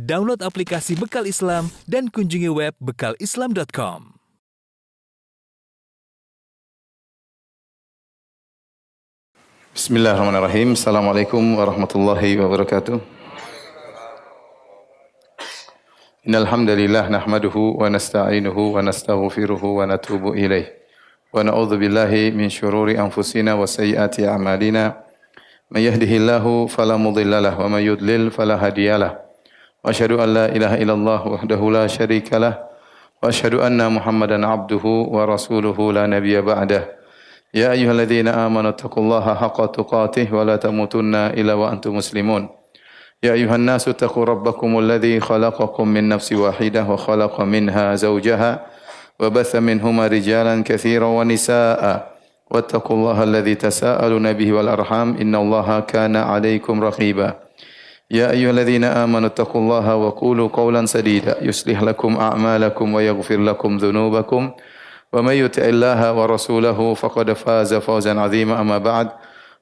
Download aplikasi Bekal Islam dan kunjungi web bekalislam.com. Bismillahirrahmanirrahim. Assalamualaikum warahmatullahi wabarakatuh. Innal hamdalillah nahmaduhu wa nasta'inuhu wa nastaghfiruhu wa natubu ilaih. Wa na'udzu billahi min syururi anfusina wa sayyiati a'malina. May yahdihillahu fala mudilla lahu wa may yudlil fala hadiyalah. Wa asyhadu an la ilaha illallah wahdahu la syarikalah wa asyhadu anna Muhammadan abduhu wa rasuluhu la nabiyya ba'dah. Ya ayyuhalladzina amanu taqullaha haqqa tuqatih wa la tamutunna illa wa antum muslimun. Ya ayyuhan nasu taqu rabbakumul ladzi khalaqakum min nafsin wahidah wa khalaqa minha zawjaha wa batha minhuma rijalan katsiran wa nisaa'a wattaqullaha alladzi tasaaluna bihi wal arham innallaha kana 'alaikum raqiba. Ya ayyuhalladzina amanu taqullaha wa qulu qawlan sadida yuslih lakum a'malakum wa yaghfir lakum dhunubakum wa may yuti'illaha wa rasulahu faqad faza fawzan 'azima amma ba'd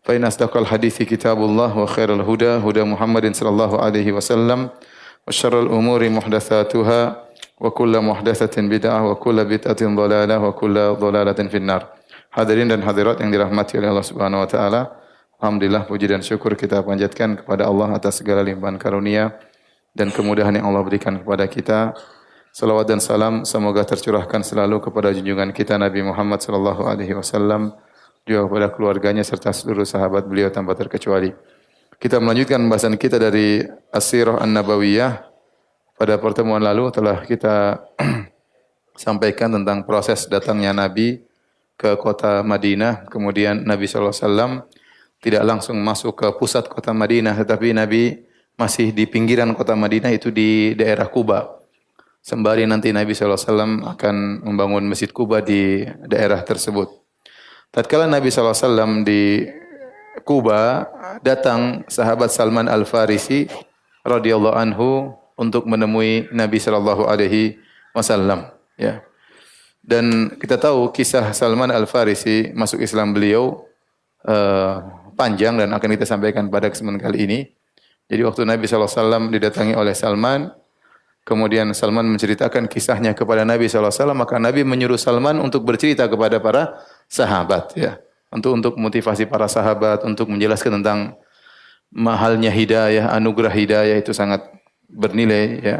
fa in asdaqal hadithi kitabullah wa khairal huda huda Muhammadin sallallahu alaihi wasallam wa syarrul umuri muhdatsatuha wa kullu muhdatsatin bid'ah wa kullu bid'atin dhalalah wa kullu dhalalatin finnar. Hadirin dan hadirat yang dirahmati oleh Allah Subhanahu wa taala, alhamdulillah puji dan syukur kita panjatkan kepada Allah atas segala limpahan karunia dan kemudahan yang Allah berikan kepada kita. Salawat dan salam semoga tercurahkan selalu kepada junjungan kita Nabi Muhammad sallallahu alaihi wasallam, juga kepada keluarganya serta seluruh sahabat beliau tanpa terkecuali. Kita melanjutkan pembahasan kita dari As-Sirah An-Nabawiyah. Pada pertemuan lalu telah kita sampaikan tentang proses datangnya Nabi ke kota Madinah, kemudian Nabi sallallahu alaihi wasallam tidak langsung masuk ke pusat kota Madinah, tetapi Nabi masih di pinggiran kota Madinah, itu di daerah Quba. Sembari nanti Nabi SAW akan membangun Masjid Quba di daerah tersebut. Tatkala Nabi SAW di Quba, datang sahabat Salman Al-Farisi radhiyallahu anhu untuk menemui Nabi SAW. Ya. Dan kita tahu kisah Salman Al-Farisi masuk Islam beliau panjang dan akan kita sampaikan pada kesempatan kali ini. Jadi waktu Nabi SAW didatangi oleh Salman, kemudian Salman menceritakan kisahnya kepada Nabi SAW, maka Nabi menyuruh Salman untuk bercerita kepada para sahabat, ya, untuk motivasi para sahabat, untuk menjelaskan tentang mahalnya hidayah, anugerah hidayah itu sangat bernilai, ya,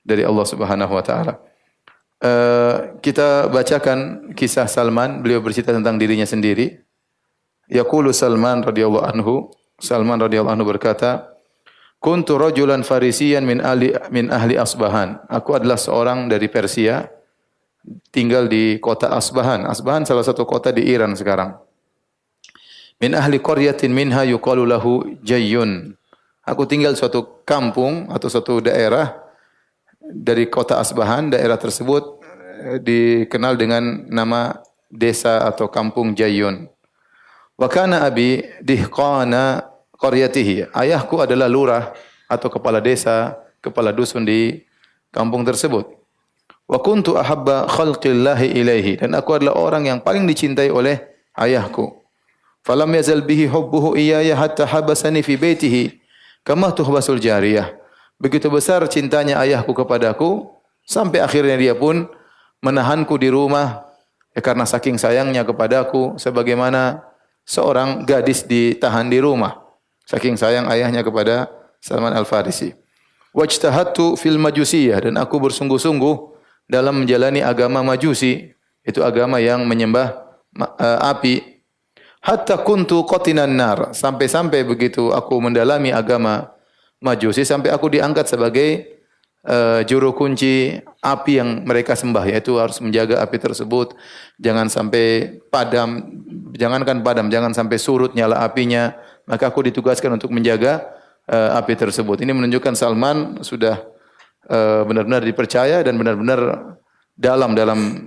dari Allah Subhanahu Wa Taala. Kita bacakan kisah Salman. Beliau bercerita tentang dirinya sendiri. Yaqulu Salman radhiyallahu anhu berkata, kuntu rajulan farisiyan min ahli Asbahan. Aku adalah seorang dari Persia, tinggal di kota Asbahan. Asbahan salah satu kota di Iran sekarang. Min ahli qaryatin minha yuqalu lahu Jayyun. Aku tinggal suatu kampung atau suatu daerah dari kota Asbahan. Daerah tersebut dikenal dengan nama desa atau kampung Jayyun. Wa kana abi dihqana qaryatihi. Ayahku adalah lurah atau kepala desa, kepala dusun di kampung tersebut. Wa kuntu ahabba khalqillahi ilaihi, dan aku adalah orang yang paling dicintai oleh ayahku. Falam yazal bihi hubbuhu iyaya hatta habasani fi baitihi kama tuhbasul jariyah. Begitu besar cintanya ayahku kepadaku sampai akhirnya dia pun menahanku di rumah, ya, karena saking sayangnya kepadaku, sebagaimana seorang gadis ditahan di rumah. Saking sayang ayahnya kepada Salman Al-Farisi. Wajtahattu fil majusiyah, dan aku bersungguh-sungguh dalam menjalani agama Majusi, itu agama yang menyembah api. Hatta kuntu qatinan nar, sampai-sampai begitu aku mendalami agama Majusi sampai aku diangkat sebagai juru kunci api yang mereka sembah, yaitu harus menjaga api tersebut jangan sampai padam, jangan sampai surut nyala apinya. Maka aku ditugaskan untuk menjaga api tersebut. Ini menunjukkan Salman sudah benar-benar dipercaya dan benar-benar dalam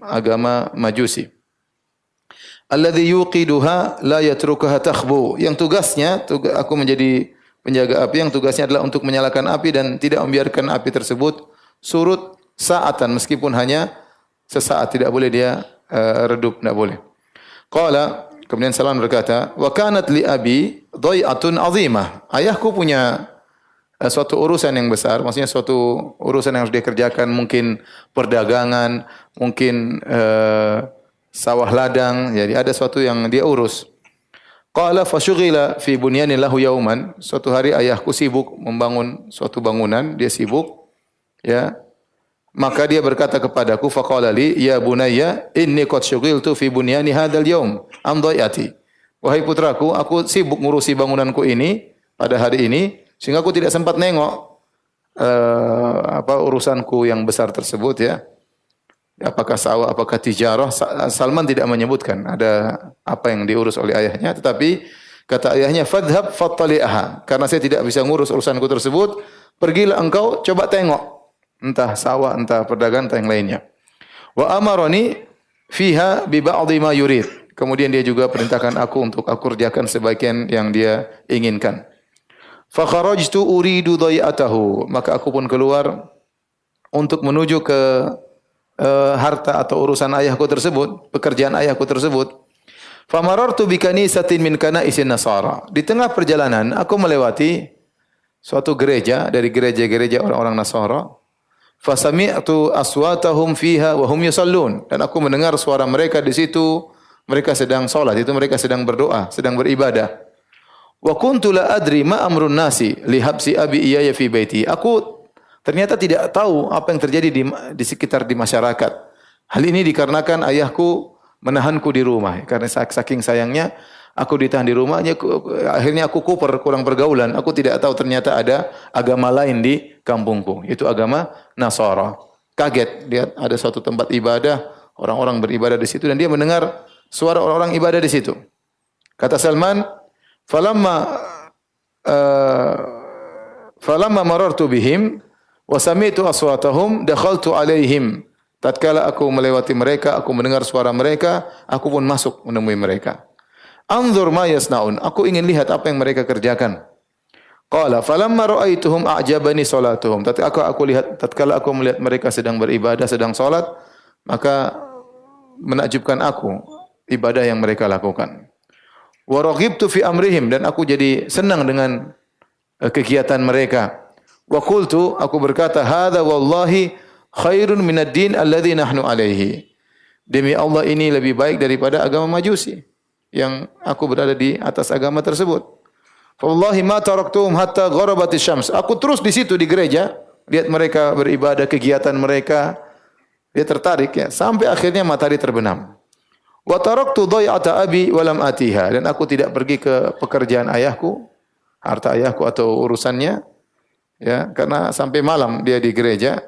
agama Majusi. Alladzi yuqiduha la yatrukuha takhbu. Yang tugasnya aku menjadi penjaga api yang tugasnya adalah untuk menyalakan api dan tidak membiarkan api tersebut surut saatan, meskipun hanya sesaat, tidak boleh dia redup, tidak boleh. Qala, kemudian Salman berkata, wa kanat li abi dhai'atun 'azimah. Ayahku punya suatu urusan yang besar, maksudnya suatu urusan yang harus dia kerjakan, mungkin perdagangan, mungkin sawah ladang, jadi ada suatu yang dia urus. Qala fasyughila fi bunyanin lahu yauman. Suatu hari ayahku sibuk membangun suatu bangunan, dia sibuk, ya. Maka dia berkata kepadaku, faqala li, ya bunayya, inni qad syughiltu fi bunyani hadzal yaum am dhayati. Wahai putraku, aku sibuk ngurusi bangunanku ini pada hari ini, sehingga aku tidak sempat nengok urusanku yang besar tersebut, ya. Apakah sawah, apakah tijarah? Salman tidak menyebutkan ada apa yang diurus oleh ayahnya, tetapi kata ayahnya, fadhhab fattali'aha. Karena saya tidak bisa ngurus urusanku tersebut, pergilah engkau coba tengok, entah sawah, entah perdagangan, entah yang lainnya. Wa amarani fiha bi ba'dhi ma yurid. Kemudian dia juga perintahkan aku untuk aku kerjakan sebagian yang dia inginkan. Fa kharajtu uridu dhai'atahu. Maka aku pun keluar untuk menuju ke harta atau urusan ayahku tersebut, pekerjaan ayahku tersebut. Famarartu bi kanisatin min kanaisin nasara. Di tengah perjalanan aku melewati suatu gereja dari gereja-gereja orang-orang Nasara. Fasami'tu aswatahum fiha wa hum yusallun. Dan aku mendengar suara mereka di situ, mereka sedang salat, itu mereka sedang berdoa, sedang beribadah. Wa kuntu la adri ma amrun nasi li habsi abi iyaya fi baiti. Aku ternyata tidak tahu apa yang terjadi di sekitar di masyarakat. Hal ini dikarenakan ayahku menahanku di rumah. Karena saking sayangnya aku ditahan di rumahnya, akhirnya aku kuper, kurang pergaulan. Aku tidak tahu ternyata ada agama lain di kampungku. Itu agama Nasara. Kaget, dia ada suatu tempat ibadah, orang-orang beribadah di situ dan dia mendengar suara orang-orang ibadah di situ. Kata Salman, falamma marartu bihim wa sami'tu aswatahum dakhaltu alaihim. Tatkala aku melewati mereka, aku mendengar suara mereka, aku pun masuk menemui mereka. Anzur ma yasnaun. Aku ingin lihat apa yang mereka kerjakan. Qala falamma ra'aituhum a'jabani salatuhum. Tatkala aku melihat mereka sedang beribadah, sedang salat, maka menakjubkan aku ibadah yang mereka lakukan. Wa raghibtu fi amrihim, dan aku jadi senang dengan kegiatan mereka. Wa qultu, aku berkata, hadza wallahi khairun minad din alladhi nahnu alaihi. Demi Allah, ini lebih baik daripada agama Majusi yang aku berada di atas agama tersebut. Fa wallahi ma taraktuhum hatta gharabatis syams. Aku terus di situ di gereja, lihat mereka beribadah, kegiatan mereka, dia tertarik, ya, sampai akhirnya matahari terbenam. Wa taraktu dhai'ata abi wa lam atiha, dan aku tidak pergi ke pekerjaan ayahku, harta ayahku atau urusannya, ya, karena sampai malam dia di gereja,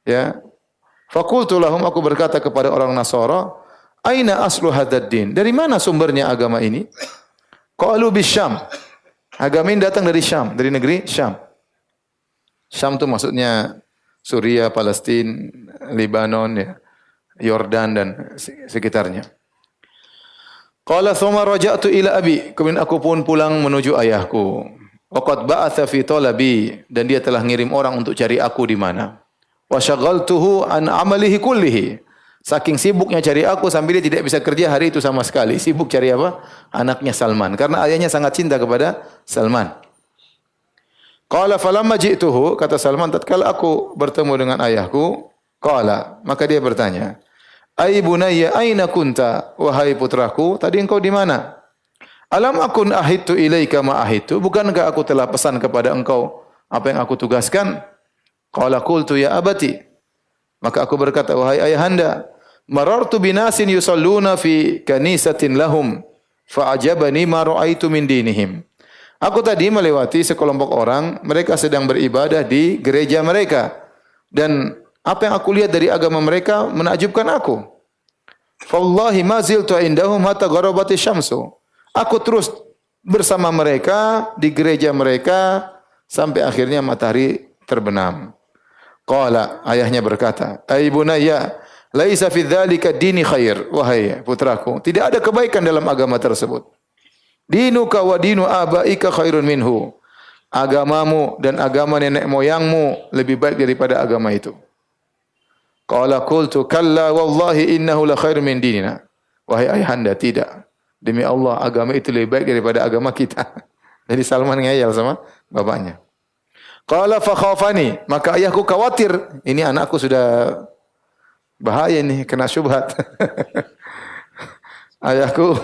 ya. Faqultu lahum, aku berkata kepada orang Nasara, aina aslu hadzal din? Dari mana sumbernya agama ini? Qalu bisyam. Agama ini datang dari Syam, dari negeri Syam. Syam itu maksudnya Suriah, Palestina, Lebanon, ya, Yordan dan sekitarnya. Qala thumma raja'tu ila abi. Kemudian aku pun pulang menuju ayahku. Waqad ba'atha fi talabi, dan dia telah ngirim orang untuk cari aku di mana. Wa syaghaltuhu an amalihi kullihi. Saking sibuknya cari aku sampai dia tidak bisa kerja hari itu sama sekali. Sibuk cari apa? Anaknya Salman. Karena ayahnya sangat cinta kepada Salman. Qala falamma ji'tuhu, kata Salman, tatkala aku bertemu dengan ayahku, qala, maka dia bertanya, ai bunayya aina kunta? Wahai putraku, tadi engkau di mana? Alam akun ahidtu ilaika ma ahidtu? Bukankah aku telah pesan kepada engkau apa yang aku tugaskan? Qala qultu ya abati. Maka aku berkata, wahai ayahanda, marartu binasin yusalluna fi kanisatin lahum fa'ajabani ma ra'aitu min dinihim. Aku tadi melewati sekelompok orang, mereka sedang beribadah di gereja mereka, dan apa yang aku lihat dari agama mereka menakjubkan aku. Fawallahi ma ziltu indahum hatta gharabati syamsu. Aku terus bersama mereka di gereja mereka sampai akhirnya matahari terbenam. Qala, ayahnya berkata, "Ai bunayya, laisa fi dzalika dini khair." Wahai putraku, tidak ada kebaikan dalam agama tersebut. Dinuka wa dinu abaika khairun minhu. Agamamu dan agama nenek moyangmu lebih baik daripada agama itu. Qala qultu kalla wallahi innahu la khairun min dinina. Wahai ayahanda, tidak. Demi Allah, agama itu lebih baik daripada agama kita. Jadi Salman ngeyel sama bapaknya. Qala fa khafani, maka ayahku khawatir, ini anakku sudah bahaya nih kena syubhat. Ayahku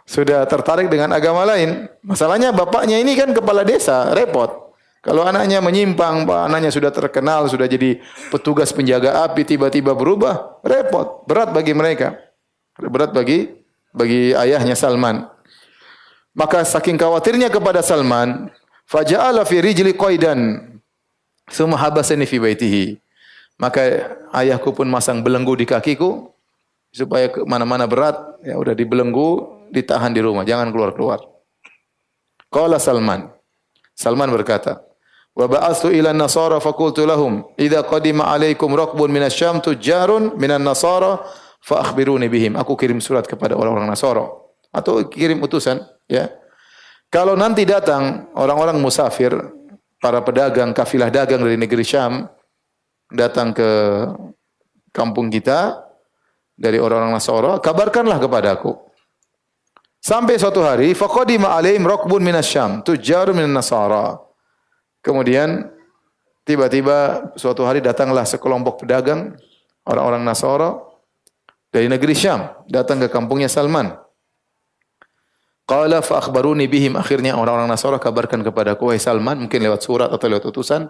sudah tertarik dengan agama lain. Masalahnya bapaknya ini kan kepala desa, repot. Kalau anaknya menyimpang, anaknya sudah terkenal, sudah jadi petugas penjaga api, tiba-tiba berubah, repot, berat bagi mereka. Berat bagi ayahnya Salman. Maka saking khawatirnya kepada Salman, faja'ala fi rijli qaidan, summa habasani fi baitihi. Maka ayahku pun masang belenggu di kakiku supaya ke mana-mana berat, ya udah dibelenggu, ditahan di rumah, jangan keluar-keluar. Qala Salman. Salman berkata, "Wa ba'athu ila an-nasara fa qultu lahum, idza qadima 'alaikum raqbun minasyam tujjarun minan nasara fa akhbiruni bihim." Aku kirim surat kepada orang-orang Nasara atau kirim utusan, ya. Kalau nanti datang orang-orang musafir, para pedagang, kafilah dagang dari negeri Syam datang ke kampung kita dari orang-orang Nasara, kabarkanlah kepadaku. Sampai suatu hari, faqadima alaihim raqbun minasyam tujjarun minan nasara. Kemudian tiba-tiba suatu hari datanglah sekelompok pedagang orang-orang Nasara dari negeri Syam datang ke kampungnya Salman. Qala fa akhbaruni bihim, akhirnya orang-orang Nasara kabarkan kepadaku, wahai Salman, mungkin lewat surat atau lewat utusan,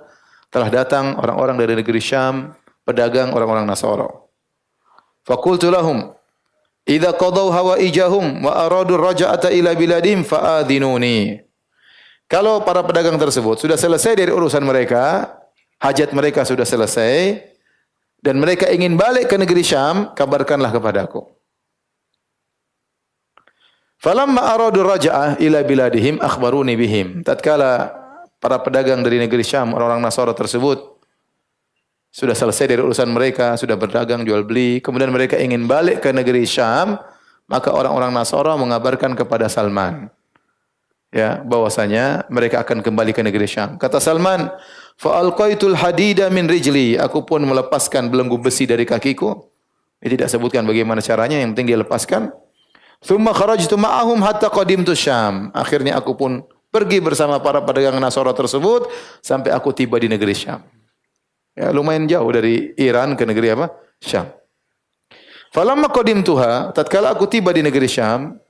telah datang orang-orang dari negeri Syam, pedagang orang-orang Nasara. Faqultu lahum, idza qadaw hawaijahum wa aradu raja'ata ila biladihim fa'adhinuni. Kalau para pedagang tersebut sudah selesai dari urusan mereka, hajat mereka sudah selesai, dan mereka ingin balik ke negeri Syam, kabarkanlah kepadaku. Falamma aradu raja'ah ila biladihim akhbaruni bihim. Tatkala para pedagang dari negeri Syam, orang-orang Nasara tersebut sudah selesai dari urusan mereka, sudah berdagang jual beli, kemudian mereka ingin balik ke negeri Syam, maka orang-orang Nasara mengabarkan kepada Salman, ya, bahwasanya mereka akan kembali ke negeri Syam. Kata Salman, fa alqaitul hadida min rijli, aku pun melepaskan belenggu besi dari kakiku. Dia tidak sebutkan bagaimana caranya, yang penting dia lepaskan. Tsumma kharajtu ma'ahum hatta qadimtu Syam. Akhirnya aku pun pergi bersama para pedagang Nasara tersebut sampai aku tiba di negeri Syam. Ya, lumayan jauh dari Iran ke negeri apa? Syam. Falamma qadimtuha, tatkala aku tiba di negeri Syam,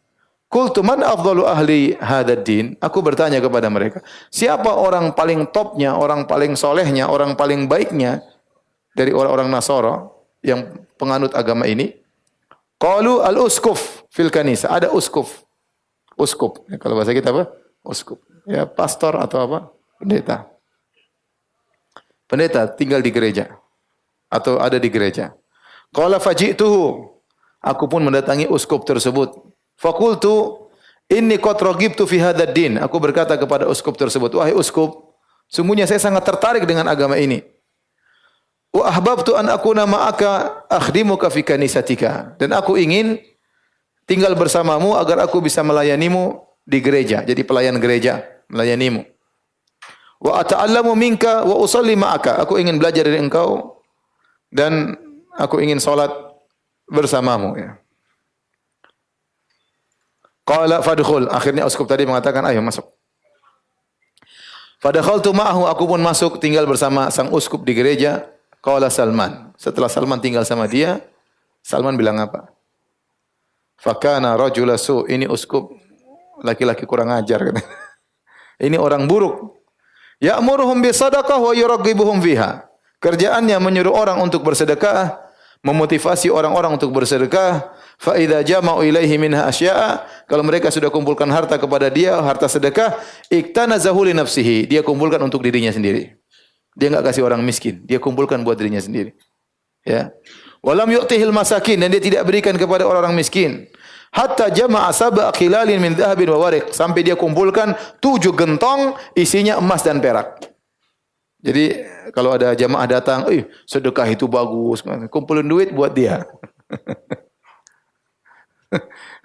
qultu man afdalu ahli hadzal din? Aku bertanya kepada mereka, siapa orang paling topnya, orang paling solehnya, orang paling baiknya dari orang-orang Nasara yang penganut agama ini? Qalu al-uskuf fil kanisa. Ada uskuf. Uskup. Ya, kalau bahasa kita apa? Uskup. Ya, pastor atau apa? Pendeta. Pendeta tinggal di gereja atau ada di gereja. Qala faji'tuhu, aku pun mendatangi uskup tersebut. Faqultu inni qad ragibtu fi hadzal din. Aku berkata kepada uskup tersebut, wahai uskup, sungguhnya saya sangat tertarik dengan agama ini. Wa ahbabtu an akuna ma'aka akhdimuka fi kanisatika. Dan aku ingin tinggal bersamamu agar aku bisa melayanimu di gereja, jadi pelayan gereja, melayanimu. Wa ata'allamu minka wa usalli ma'aka. Aku ingin belajar dari engkau dan aku ingin salat bersamamu, ya. Qala fadkhul. Akhirnya uskup tadi mengatakan, ayo masuk. Fadakhaltu ma'ahu, aku pun masuk tinggal bersama sang uskup di gereja. Qala Salman. Setelah Salman tinggal sama dia, Salman bilang apa? Fakana rajula su. Ini uskup laki-laki kurang ajar. Ini orang buruk. Ya'muruhum bisadaqah wa yuraghibuhum fiha. Kerjaannya menyuruh orang untuk bersedekah, memotivasi orang-orang untuk bersedekah. Fa idza jama'u ilaihi minha asya'a, kalau mereka sudah kumpulkan harta kepada dia, harta sedekah, iktanazahu li nafsihi, dia kumpulkan untuk dirinya sendiri. Dia enggak kasih orang miskin, dia kumpulkan buat dirinya sendiri. Ya. Walam yu'tihil masakin, dan dia tidak berikan kepada orang-orang miskin. Hatta jama'a sab'a khilalin min dhahabin wa wariq, sampai dia kumpulkan 7 gentong isinya emas dan perak. Jadi kalau ada jamaah datang, sedekah itu bagus, kumpulin duit buat dia.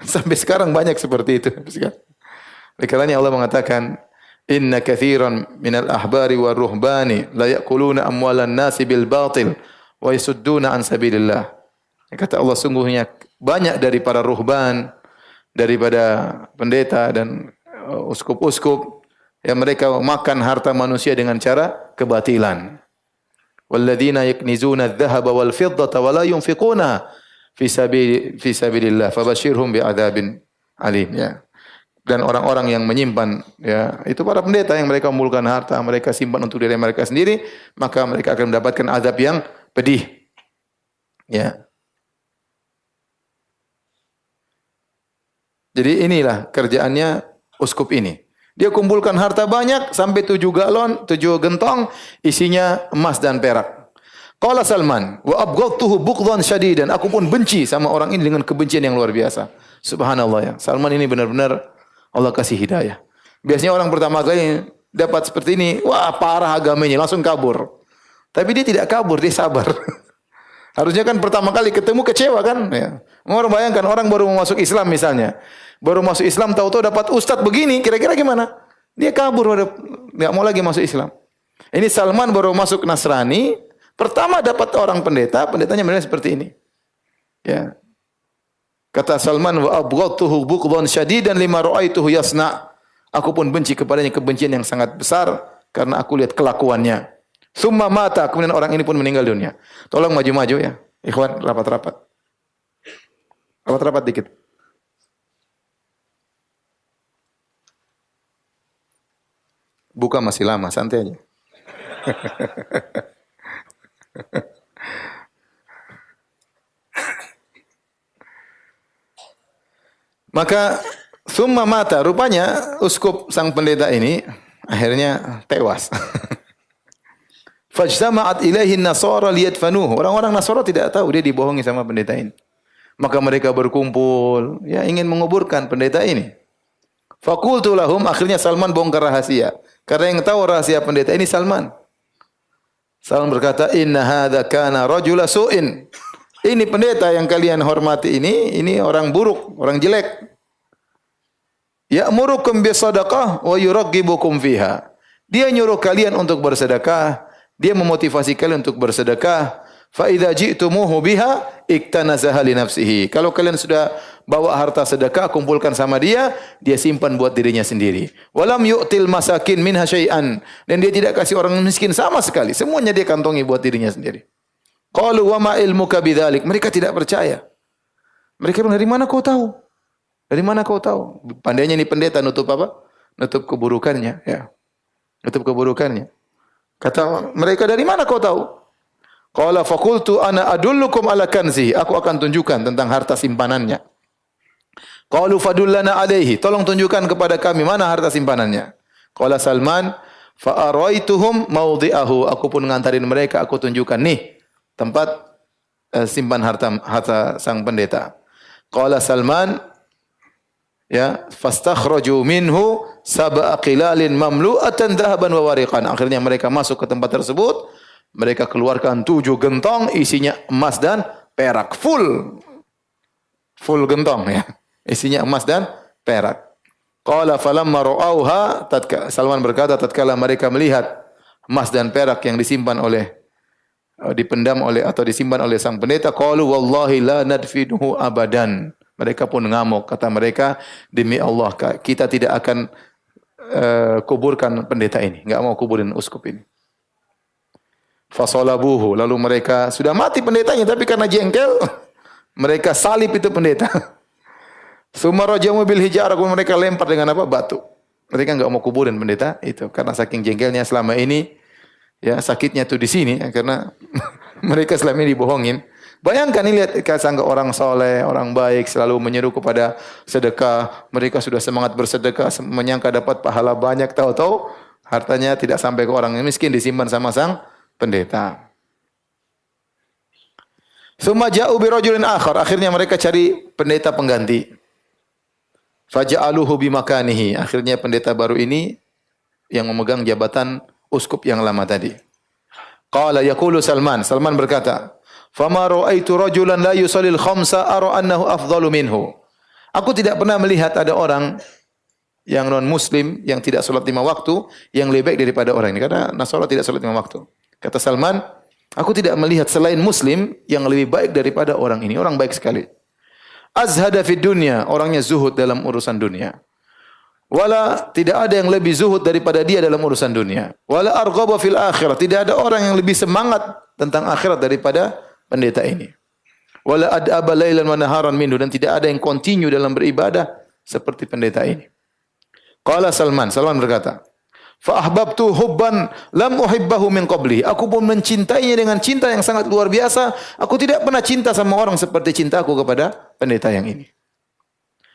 Sampai sekarang banyak seperti itu. Oleh karenanya Allah mengatakan, inna katsiran minal ahbari war ruhbani la ya'kuluna amwalan nasi bil batil wa yasudduna an sabilillah. Kata Allah, sungguhnya banyak dari para ruhban, daripada pendeta dan uskup-uskup, yang mereka makan harta manusia dengan cara kebatilan. Walladzina yaknizuna adh-dhahaba wal fiddata wa la yunfiquna fi sabilillah fabashshirhum bi'adzabin alim ya. Dan orang-orang yang menyimpan ya, itu para pendeta yang mereka mengumpulkan harta, mereka simpan untuk diri mereka sendiri, maka mereka akan mendapatkan azab yang pedih. Ya. Jadi inilah kerjaannya uskup ini. Dia kumpulkan harta banyak sampai 7 galon, 7 gentong isinya emas dan perak. Qala Salman, wa abghadtuhu bughdhan syadidan. Aku pun benci sama orang ini dengan kebencian yang luar biasa. Subhanallah ya. Salman ini benar-benar Allah kasih hidayah. Biasanya orang pertama kali dapat seperti ini, wah parah agamanya, langsung kabur. Tapi dia tidak kabur, dia sabar. Harusnya kan pertama kali ketemu kecewa kan? Ya. Orang bayangkan orang baru mau masuk Islam misalnya. Baru masuk Islam tahu-tahu dapat ustadz begini, kira-kira gimana? Dia kabur, nggak mau lagi masuk Islam. Ini Salman baru masuk Nasrani, pertama dapat orang pendeta, pendetanya benar seperti ini. Ya. Kata Salman, wa abghadtuhu bughdhan syadidan lima ra'aituhu yasna. Aku pun benci kepadanya kebencian yang sangat besar karena aku lihat kelakuannya. Summa mata, kemudian orang ini pun meninggal dunia. Tolong maju-maju ya. Ikhwan, rapat-rapat. Rapat-rapat dikit. Buka masih lama, santai aja. Maka summa mata, rupanya uskup sang pendeta ini akhirnya tewas. Fajtama'at ilaihi an-nasara liyadfanuhu. Orang-orang Nasara tidak tahu dia dibohongi sama pendeta ini. Maka mereka berkumpul, ya ingin menguburkan pendeta ini. Faqultu lahum, akhirnya Salman bongkar rahasia. Karena yang tahu rahasia pendeta ini Salman. Salman berkata, "Inna hadza kana rajula su'in." Ini pendeta yang kalian hormati ini orang buruk, orang jelek. Ya'murukum bisadaqah wa yuraghibukum fiha. Dia nyuruh kalian untuk bersedekah, dia memotivasi kalian untuk bersedekah. Fa idza ji'tumuhu biha iktanazaha li nafsihi. Kalau kalian sudah bawa harta sedekah, kumpulkan sama dia, dia simpan buat dirinya sendiri. Walam yu'til masakin minha syai'an. Dan dia tidak kasih orang miskin sama sekali. Semuanya dia kantongi buat dirinya sendiri. Qalu wa ma ilmuka bidzalik. Mereka tidak percaya. Mereka bilang, dari mana kau tahu? Dari mana kau tahu? Pandainya ini pendeta nutup apa? Nutup keburukannya, ya. Nutup keburukannya. Kata mereka, dari mana kau tahu? Qala faqultu ana adullukum ala kanzi. Aku akan tunjukkan tentang harta simpanannya. Qalu fadullana alaihi. Tolong tunjukkan kepada kami mana harta simpanannya. Qala Salman fa araituhum mawdi'ahu. Aku pun ngantarin mereka, aku tunjukkan nih tempat simpan harta sang pendeta. Qala Salman ya fastakhraju minhu sab'a qilalin mamlu'atan dhahaban wa wariqan. Akhirnya mereka masuk ke tempat tersebut, mereka keluarkan 7 gentong isinya emas dan perak, full gentong ya. Isinya emas dan perak. Qala falamma ra'auha, Salman berkata tatkala mereka melihat emas dan perak yang disimpan oleh dipendam oleh atau disimpan oleh sang pendeta, qalu wallahi la nadfinuhu abadan. Mereka pun ngamuk, kata mereka, demi Allah kita tidak akan kuburkan pendeta ini, enggak mau kuburin uskup ini. Fasalabuhu, lalu mereka sudah mati pendetanya tapi karena jengkel mereka salib itu pendeta. Sumarajamu bil hijarah, mereka lempar dengan apa? Batu. Mereka enggak mau kuburin pendeta itu karena saking jengkelnya selama ini. Ya, sakitnya tuh di sini ya, karena mereka selama ini dibohongin. Bayangkan ini, lihat sangka orang soleh, orang baik selalu menyeru kepada sedekah. Mereka sudah semangat bersedekah, menyangka dapat pahala banyak, tahu-tahu hartanya tidak sampai ke orang miskin, disimpan sama sang pendeta. Tsumma ja'u bi rajulin akhar, akhirnya mereka cari pendeta pengganti. Faja'aluhu bi makanihi, akhirnya pendeta baru ini yang memegang jabatan uskup yang lama tadi. Qala yaqulu Salman berkata, "Fama ra'aitu rajulan la yusallil khamsa ara annahu afdalu minhu." Aku tidak pernah melihat ada orang yang non muslim yang tidak salat 5 waktu yang lebih baik daripada orang ini, karena Nasara tidak salat 5 waktu. Kata Salman, aku tidak melihat selain muslim yang lebih baik daripada orang ini, orang baik sekali. Azhada fid dunya, orangnya zuhud dalam urusan dunia. Wala tidak ada yang lebih zuhud daripada dia dalam urusan dunia. Wala arghaba fil akhirah, tidak ada orang yang lebih semangat tentang akhirat daripada pendeta ini. Wala ad'aba lailan wa naharan minhu, dan tidak ada yang continue dalam beribadah seperti pendeta ini. Qala Salman berkata, fa ahbabtu hubban lam uhibbahu min qabli. Aku pun mencintainya dengan cinta yang sangat luar biasa. Aku tidak pernah cinta sama orang seperti cintaku kepada pendeta yang ini.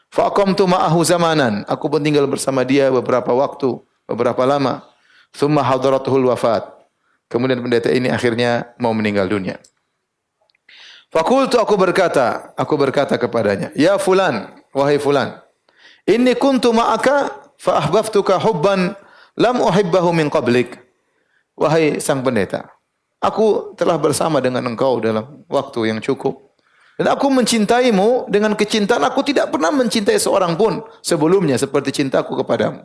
Fa aqamtu ma'ahu zamanan. Aku pun tinggal bersama dia beberapa waktu, beberapa lama. Tsumma hadaratuhul wafat. Kemudian pendeta ini akhirnya mau meninggal dunia. Fakultu, aku berkata kepadanya, ya fulan, wahai fulan, inni kuntu ma'aka fa ahbabtuka hubban lam uhibbahu min qablik. Wahai sang pendeta, aku telah bersama dengan engkau dalam waktu yang cukup. Dan aku mencintaimu dengan kecintaan aku tidak pernah mencintai seorang pun sebelumnya seperti cintaku kepadamu.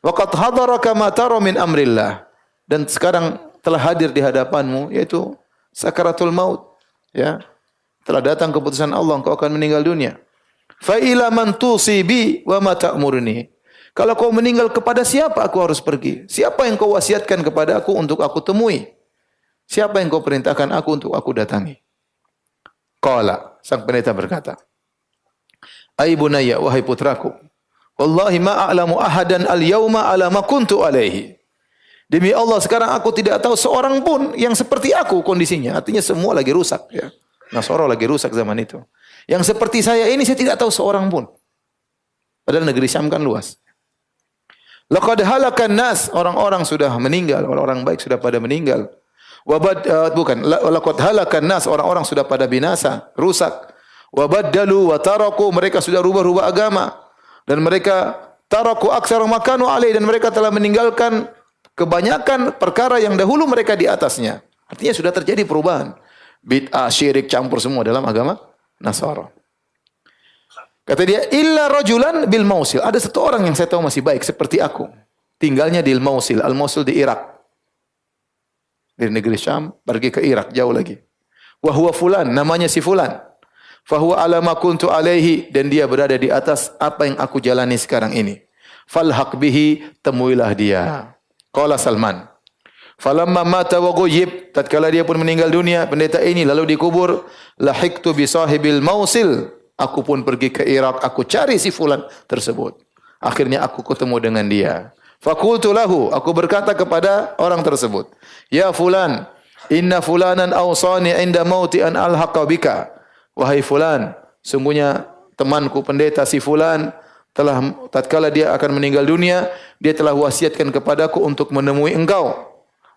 Wa qad hadaraka ma tara min amrillah. Dan sekarang telah hadir di hadapanmu yaitu sakaratul maut. Ya. Telah datang keputusan Allah, engkau akan meninggal dunia. Fa ila man tusibi wa ma ta'muruni. Kalau kau meninggal, kepada siapa aku harus pergi? Siapa yang kau wasiatkan kepada aku untuk aku temui? Siapa yang kau perintahkan aku untuk aku datangi? Qala, sang pendeta berkata, ai bunayya, wahai putraku, wallahi ma a'lamu ahadan al-yawma ala ma kuntu alaihi. Demi Allah, sekarang aku tidak tahu seorang pun yang seperti aku kondisinya. Artinya semua lagi rusak, ya. Nasara lagi rusak zaman itu. Yang seperti saya ini saya tidak tahu seorang pun. Padahal negeri Syam kan luas. Laqad halakan nas, orang-orang sudah meninggal, orang-orang baik sudah pada meninggal. Laqad halakan nas, orang-orang sudah pada binasa, rusak. Wa baddalu wa taraku, mereka sudah rubah-rubah agama, dan mereka taraku aktsara makanu alai, dan mereka telah meninggalkan kebanyakan perkara yang dahulu mereka di atasnya. Artinya sudah terjadi perubahan. Bid'ah, syirik campur semua dalam agama Nasara. Kata dia, illa rajulan bil Mausil. Ada satu orang yang saya tahu masih baik seperti aku. Tinggalnya di Mausil. Al-Mausil di Irak. Dari negeri Syam pergi ke Irak, jauh lagi. Wa huwa fulan, namanya si fulan. Fa huwa ala ma kuntu alaihi, dan dia berada di atas apa yang aku jalani sekarang ini. Falhaq bihi, temuilah dia. Qala Salman, falamma mata wa ghayyib, tatkala dia pun meninggal dunia, pendeta ini lalu dikubur, lahiqtu bi sahibil Mausil. Aku pun pergi ke Irak, aku cari si fulan tersebut. Akhirnya aku ketemu dengan dia. Fakultu lahu, aku berkata kepada orang tersebut, ya fulan, inna fulanan awsani inda mauti an alhaqa bika. Wahai fulan, sungguhnya temanku pendeta si fulan telah, tatkala dia akan meninggal dunia, dia telah wasiatkan kepadaku untuk menemui engkau.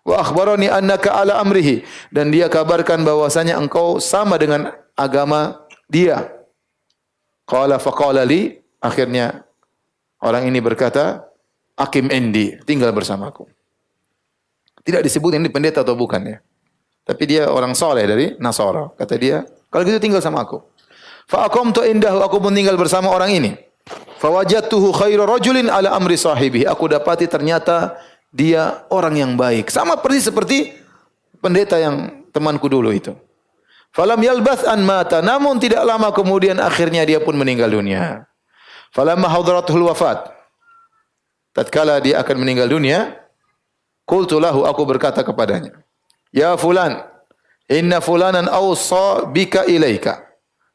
Wa akhbarani annaka ala amrihi, dan dia kabarkan bahwasanya engkau sama dengan agama dia. Qala faqala li, akhirnya orang ini berkata, akim indi, tinggal bersamaku. Tidak disebut ini pendeta atau bukan, ya. Tapi dia orang soleh dari Nasara. Kata dia, kalau gitu tinggal sama aku. Fa aqamtu indahu, aku pun tinggal bersama orang ini. Fa wajadtuhu khairu rajulin ala amri sahibi. Aku dapati ternyata dia orang yang baik. Sama persis seperti pendeta yang temanku dulu itu. Falam yalbath an mata, namun tidak lama kemudian akhirnya dia pun meninggal dunia. Falamma hadratuhul wafat, tatkala dia akan meninggal dunia, qultu lahu, aku berkata kepadanya, ya fulan, inna fulanan awsa bika ilaika.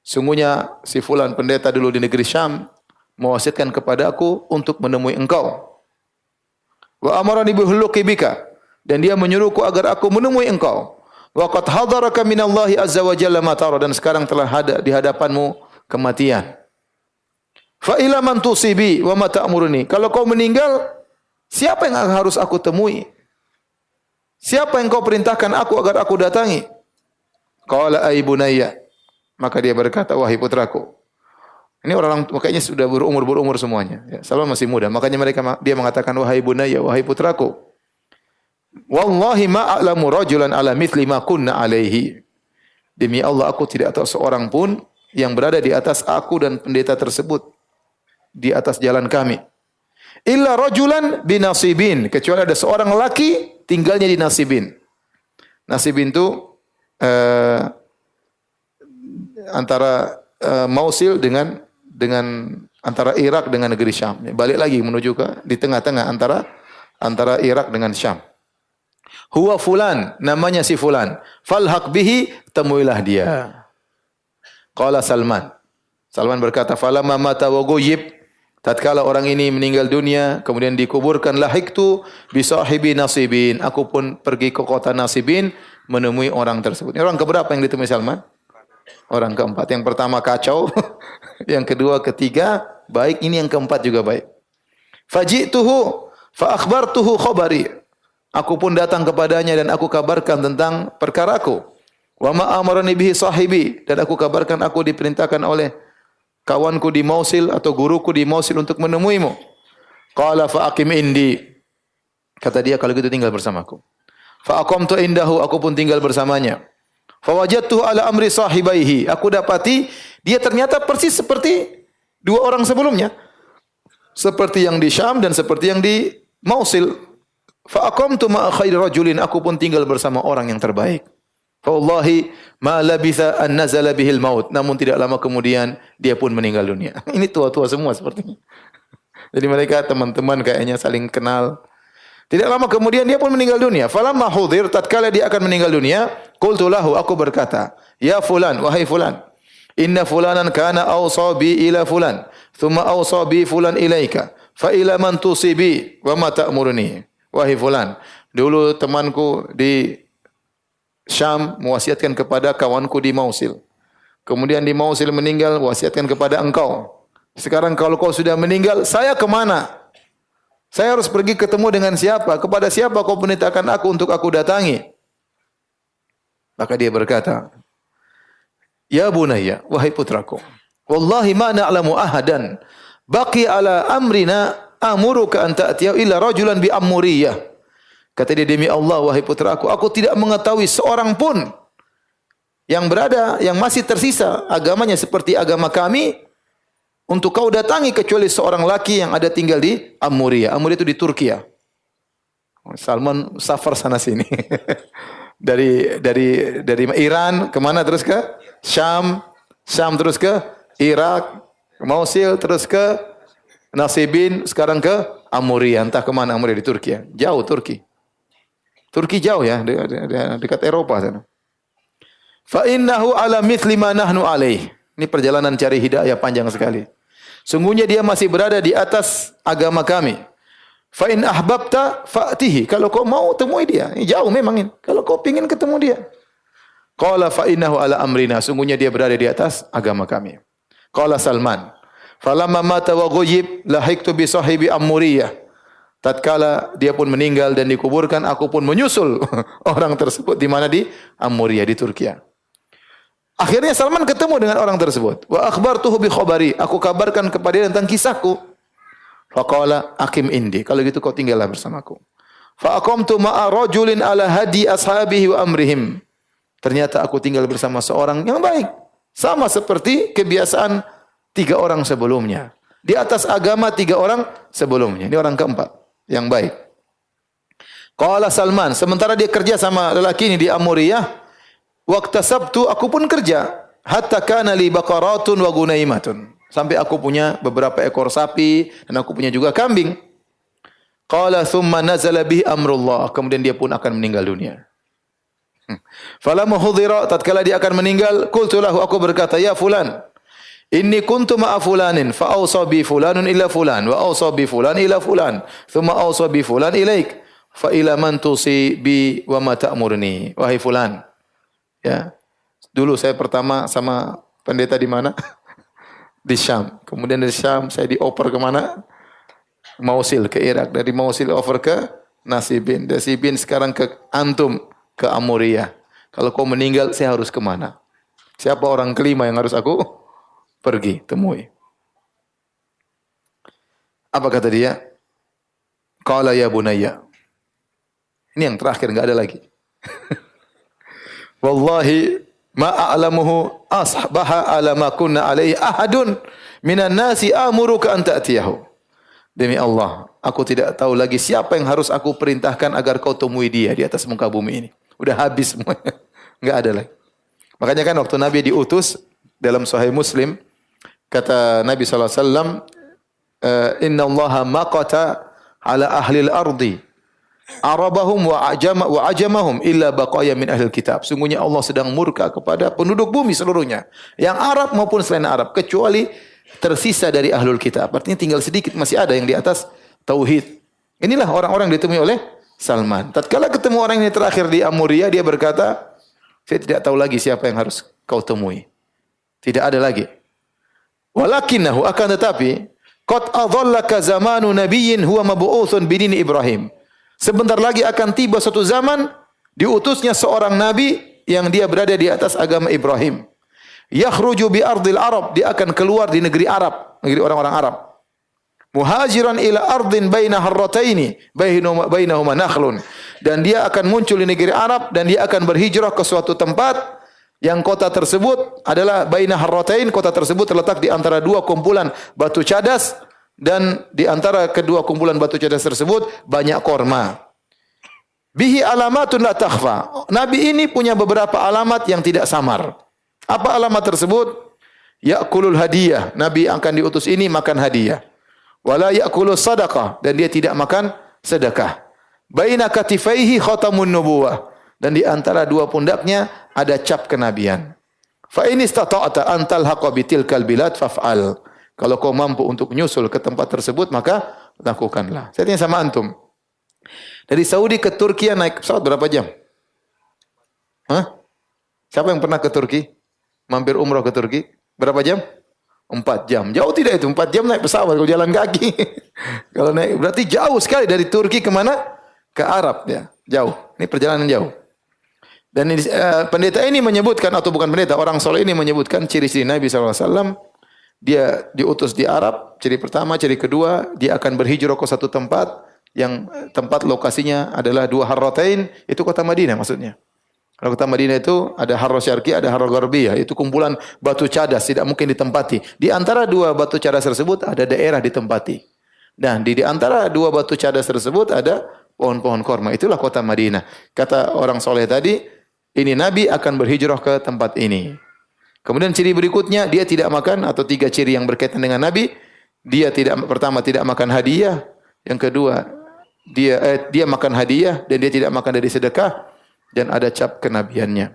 Sungguhnya si fulan pendeta dulu di negeri Syam mewasiatkan kepada aku untuk menemui engkau. Wa amarani bihuluqi bika, dan dia menyuruhku agar aku menemui engkau. Wa qad hadaraka minallahi azza wa jalla ma tara, dan sekarang telah ada di hadapanmu kematian. Fa ila man tusibi wa ma ta'muruni. Kalau kau meninggal, siapa yang harus aku temui? Siapa yang kau perintahkan aku agar aku datangi? Qala ay bunayya. Maka dia berkata, wahai putraku. Ini orang makanya sudah berumur semuanya. Ya, Salman masih muda. Makanya dia mengatakan, wahai bunayya, wahai putraku. Wallahi ma a'lamu rajulan ala mithli ma kunna alaihi. Demi Allah, aku tidak tahu seorang pun yang berada di atas aku dan pendeta tersebut, di atas jalan kami. Illa rajulan binasibin, kecuali ada seorang laki tinggalnya di Nasibin. Nasibin itu antara Mausil dengan antara Irak dengan negeri Syam. Balik lagi menuju ke di tengah-tengah antara Irak dengan Syam. Huwa fulan, namanya si fulan. Falhaq bihi, temuilah dia. Qala Salman. Salman berkata, falamma mata wa ghayyib, tatkala orang ini meninggal dunia, kemudian dikuburkan, lahiktu bi sahibi nasibin. Aku pun pergi ke kota Nasibin menemui orang tersebut. Ini orang keberapa yang ditemui Salman? Orang keempat. Yang pertama kacau, yang kedua, ketiga baik, ini yang keempat juga baik. Faji'tuhu fa akhbartuhu khabari. Aku pun datang kepadanya dan aku kabarkan tentang perkaraku. Wa ma amarani bihi sahibi, dan aku kabarkan aku diperintahkan oleh kawanku di Mosul atau guruku di Mosul untuk menemuimu. Qala fa aqim indi. Kata dia, kalau gitu tinggal bersamaku. Fa aqamtu indahu, aku pun tinggal bersamanya. Fa wajadtuhu ala amri sahibaihi. Aku dapati dia ternyata persis seperti dua orang sebelumnya. Seperti yang di Syam dan seperti yang di Mosul. Fa aqamtu ma'a khairi rajulin, aku pun tinggal bersama orang yang terbaik. Fa wallahi ma labitha an nazala bihil maut. Namun tidak lama kemudian dia pun meninggal dunia. Ini tua-tua semua sepertinya. Jadi mereka teman-teman kayaknya saling kenal. Tidak lama kemudian dia pun meninggal dunia. Falamma hudir, tatkala dia akan meninggal dunia, qultu lahu, aku berkata, ya fulan, wahai fulan, inna fulanan kana awsa bi ila fulan, thumma awsa bi fulan ilaika, fa ila man tusibi wa ma ta'muruni. Wahai fulan, dulu temanku di Syam mewasiatkan kepada kawanku di Mosul. Kemudian di Mosul meninggal, wasiatkan kepada engkau. Sekarang kalau kau sudah meninggal, saya kemana? Saya harus pergi ketemu dengan siapa? Kepada siapa kau perintahkan aku untuk aku datangi? Maka dia berkata, ya bunayya, wahai putraku, wallahi ma na'lamu ahadan baqi ala amrina amuruka an ta'tiya illa rajulan bi amuriyah. Kata dia, demi Allah wahai putraku, aku tidak mengetahui seorang pun yang masih tersisa agamanya seperti agama kami untuk kau datangi kecuali seorang laki yang ada tinggal di Amuriyah. Amuriyah itu di Turki ya. Salman safar sana sini. dari Iran kemana terus ke Syam, terus ke Irak, ke Mosul, terus ke Nasibin, sekarang ke Amuriyah. Entah kemana Amuriyah di Turki ya. Jauh Turki. Turki jauh ya, dekat Eropa sana. Fa innahu ala mithli ma nahnu alaih. Ini perjalanan cari hidayah panjang sekali. Sungguhnya dia masih berada di atas agama kami. Fa in ahbabta fa'tihi. Kalau kau mau temui dia. Ini jauh memang ini. Kalau kau ingin ketemu dia. Qala fa innahu ala amrina. Sungguhnya dia berada di atas agama kami. Qala Salman, falamma mata wa ghayyib lahiktu bi sahibi Amuriyah. Tatkala dia pun meninggal dan dikuburkan, aku pun menyusul orang tersebut di mana, di Amuriyah di Turki. Akhirnya Salman ketemu dengan orang tersebut. Wa akhbartuhu bi khabari. Aku kabarkan kepada dia tentang kisahku. Faqala aqim indi. Kalau gitu kau tinggallah bersamaku. Fa aqamtu ma'a rajulin ala hadi ashabihi wa amrihim. Ternyata aku tinggal bersama seorang yang baik. Sama seperti kebiasaan 3 orang sebelumnya. Di atas agama 3 orang sebelumnya. Ini orang keempat yang baik. Qala Salman, sementara dia kerja sama lelaki ini di Amuriyah, waqtasabtu, aku pun kerja, hatta kana li baqaratun wa gunaimatun. Sampai aku punya beberapa ekor sapi dan aku punya juga kambing. Qala thumma nazala bihi amrullah, kemudian dia pun akan meninggal dunia. Falamma hudhira, tatkala dia akan meninggal, qultu lahu, aku berkata, ya fulan, inni kuntu ma'a fulanin fa awsa bi fulanun ila fulan wa awsa bi fulan ila fulan thumma awsa bi fulan ilaik fa ila man tusi bi wa ma ta'murni. Wahai fulan, ya, dulu saya pertama sama pendeta di mana? Di Syam. Kemudian dari Syam saya dioper ke mana? Mosul, ke Irak. Dari Mosul over ke Nasibin. Nasibin sekarang ke antum, ke Amuriyah. Kalau kau meninggal saya harus kemana? Siapa orang kelima yang harus aku pergi temui? Apa kata dia? Qala ya bunayya. Ini yang terakhir, enggak ada lagi. Wallahi ma a'lamuhu asbaha ala ma kunna alaihi ahadun minan nasi amuruka an ta'tiyahu. Demi Allah, aku tidak tahu lagi siapa yang harus aku perintahkan agar kau temui dia di atas muka bumi ini. Udah habis semuanya. Enggak ada lagi. Makanya kan waktu Nabi diutus dalam Sahih Muslim Kata Nabi sallallahu alaihi wasallam, "Inna Allaha maqata ala ahli al-ardi Arabahum wa ajamahum illa baqaya min ahli kitab." Sungguhnya Allah sedang murka kepada penduduk bumi seluruhnya, yang Arab maupun selain Arab, kecuali tersisa dari ahlul kitab. Artinya tinggal sedikit, masih ada yang di atas tauhid. Inilah orang-orang yang ditemui oleh Salman. Tatkala ketemu orang ini terakhir di Amuria, dia berkata, "Saya tidak tahu lagi siapa yang harus kau temui. Tidak ada lagi. Walakinahu, akan tetapi, qad adhallaka zamanu nabiyyin huwa mab'utsun bidini Ibrahim." Sebentar lagi akan tiba suatu zaman diutusnya seorang nabi yang dia berada di atas agama Ibrahim. Yakhruju bi ardil Arab, dia akan keluar di negeri Arab, negeri orang-orang Arab. Muhajiran ila ardin baina harrataini bainahuma nakhlun, dan dia akan muncul di negeri Arab dan dia akan berhijrah ke suatu tempat yang kota tersebut adalah baina harratain, kota tersebut terletak di antara dua kumpulan batu cadas, dan di antara kedua kumpulan batu cadas tersebut banyak korma. Bihi alamatun la takhfa. Nabi ini punya beberapa alamat yang tidak samar. Apa alamat tersebut? Ya'kulul hadiyah. Nabi akan diutus ini makan hadiah. Wala ya'kulus sadaqah, dan dia tidak makan sedekah. Baina katifaihi khatamun nubuwah, dan di antara dua pundaknya ada cap kenabian. Fa in istata'ta an talhaqa bitilkal bilad faf'al. Kalau kau mampu untuk menyusul ke tempat tersebut, maka lakukanlah. Saya tanya sama antum. Dari Saudi ke Turki naik pesawat berapa jam? Hah? Siapa yang pernah ke Turki? Mampir umrah ke Turki? Berapa jam? 4 jam. Jauh tidak itu? 4 jam naik pesawat kalau jalan kaki. Kalau naik berarti jauh sekali dari Turki ke mana? Ke Arab ya. Jauh. Ini perjalanan jauh. Dan ini, pendeta ini menyebutkan, atau bukan pendeta, orang soleh ini menyebutkan ciri-ciri Nabi SAW. Dia diutus di Arab, ciri pertama, ciri kedua, dia akan berhijrah ke satu tempat yang tempat lokasinya adalah dua harratain, itu kota Madinah maksudnya. Kalau kota Madinah itu ada Harra Syarqi, ada Harra Gharbiyah, itu kumpulan batu cadas, tidak mungkin ditempati. Di antara dua batu cadas tersebut ada daerah ditempati. Dan di antara dua batu cadas tersebut ada pohon-pohon korma. Itulah kota Madinah. Kata orang soleh tadi, ini Nabi akan berhijrah ke tempat ini. Kemudian ciri berikutnya, dia tidak makan, atau 3 ciri yang berkaitan dengan Nabi. Dia pertama tidak makan hadiah. Yang kedua, dia makan hadiah dan dia tidak makan dari sedekah, dan ada cap kenabiannya.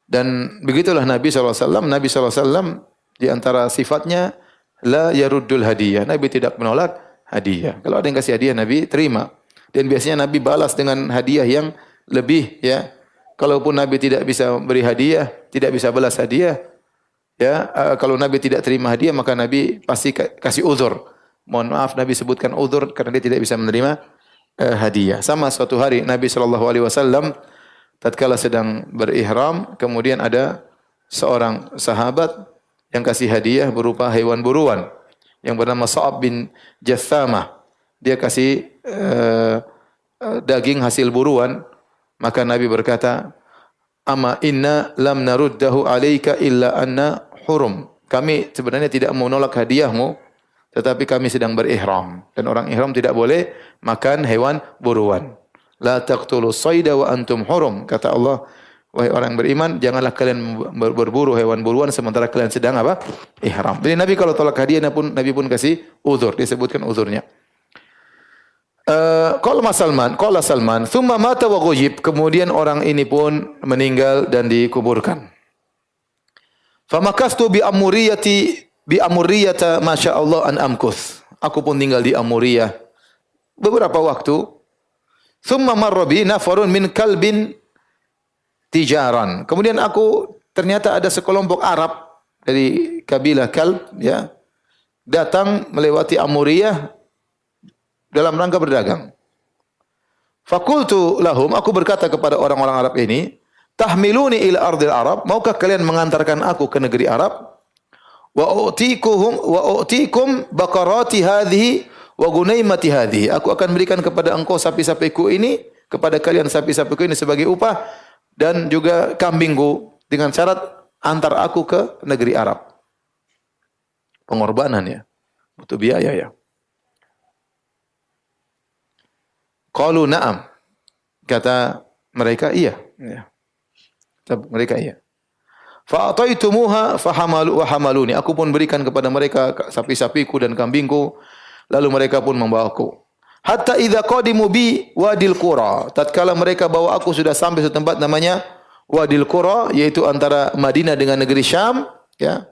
Dan begitulah Nabi SAW. Nabi SAW di antara sifatnya la yaruddul hadiah. Nabi tidak menolak hadiah. Kalau ada yang kasih hadiah, Nabi terima. Dan biasanya Nabi balas dengan hadiah yang lebih, ya. Kalaupun Nabi tidak bisa beri hadiah, tidak bisa balas hadiah, ya, kalau Nabi tidak terima hadiah, maka Nabi pasti kasih uzur. Mohon maaf, Nabi sebutkan uzur karena dia tidak bisa menerima hadiah. Sama suatu hari Nabi SAW tatkala sedang berihram, kemudian ada seorang sahabat yang kasih hadiah berupa hewan buruan yang bernama Sa'ab bin Jathamah. Dia kasih daging hasil buruan. Maka Nabi berkata, "Ama inna lam naruddahu alaika illa anna hurum." Kami sebenarnya tidak mau menolak hadiahmu, tetapi kami sedang berihram. Dan orang ihram tidak boleh makan hewan buruan. La taqtulu sayda wa antum hurum. Kata Allah, wahai orang beriman, janganlah kalian berburu hewan buruan sementara kalian sedang apa? Ihram. Jadi Nabi kalau tolak hadiah, Nabi pun kasih uzur. Disebutkan uzurnya. Qala Salman, thumma mata wa ghujib. Kemudian orang ini pun meninggal dan dikuburkan. Famakastu bi amuriyata masya Allah an amkuth. Aku pun tinggal di Amuriyah beberapa waktu. Thumma marra bi nafarun min kalbin tijaran. Kemudian ternyata ada sekelompok Arab dari kabilah Kalb, ya, datang melewati Amuriyah dalam rangka berdagang. Fakultu lahum, aku berkata kepada orang-orang Arab ini, tahmiluni ila ardil Arab, maukah kalian mengantarkan aku ke negeri Arab? Wa u'tikum baqarati hadhihi wa gunaimati hadhihi. Aku akan berikan kepada engkau sapi-sapiku ini, kepada kalian sapi-sapiku ini sebagai upah, dan juga kambingku, dengan syarat antar aku ke negeri Arab. Pengorbanan, ya. Butuh biaya, ya. Qalu na'am. Kata mereka iya. Ya. Mereka iya. Fa ataitumuha fahamalu wa hamaluni. Aku pun berikan kepada mereka sapi-sapiku dan kambingku, lalu mereka pun membawaku. Hatta idza qadimu bi Wadil Qura. Tatkala mereka bawa aku sudah sampai satu tempat namanya Wadil Qura, yaitu antara Madinah dengan negeri Syam, ya.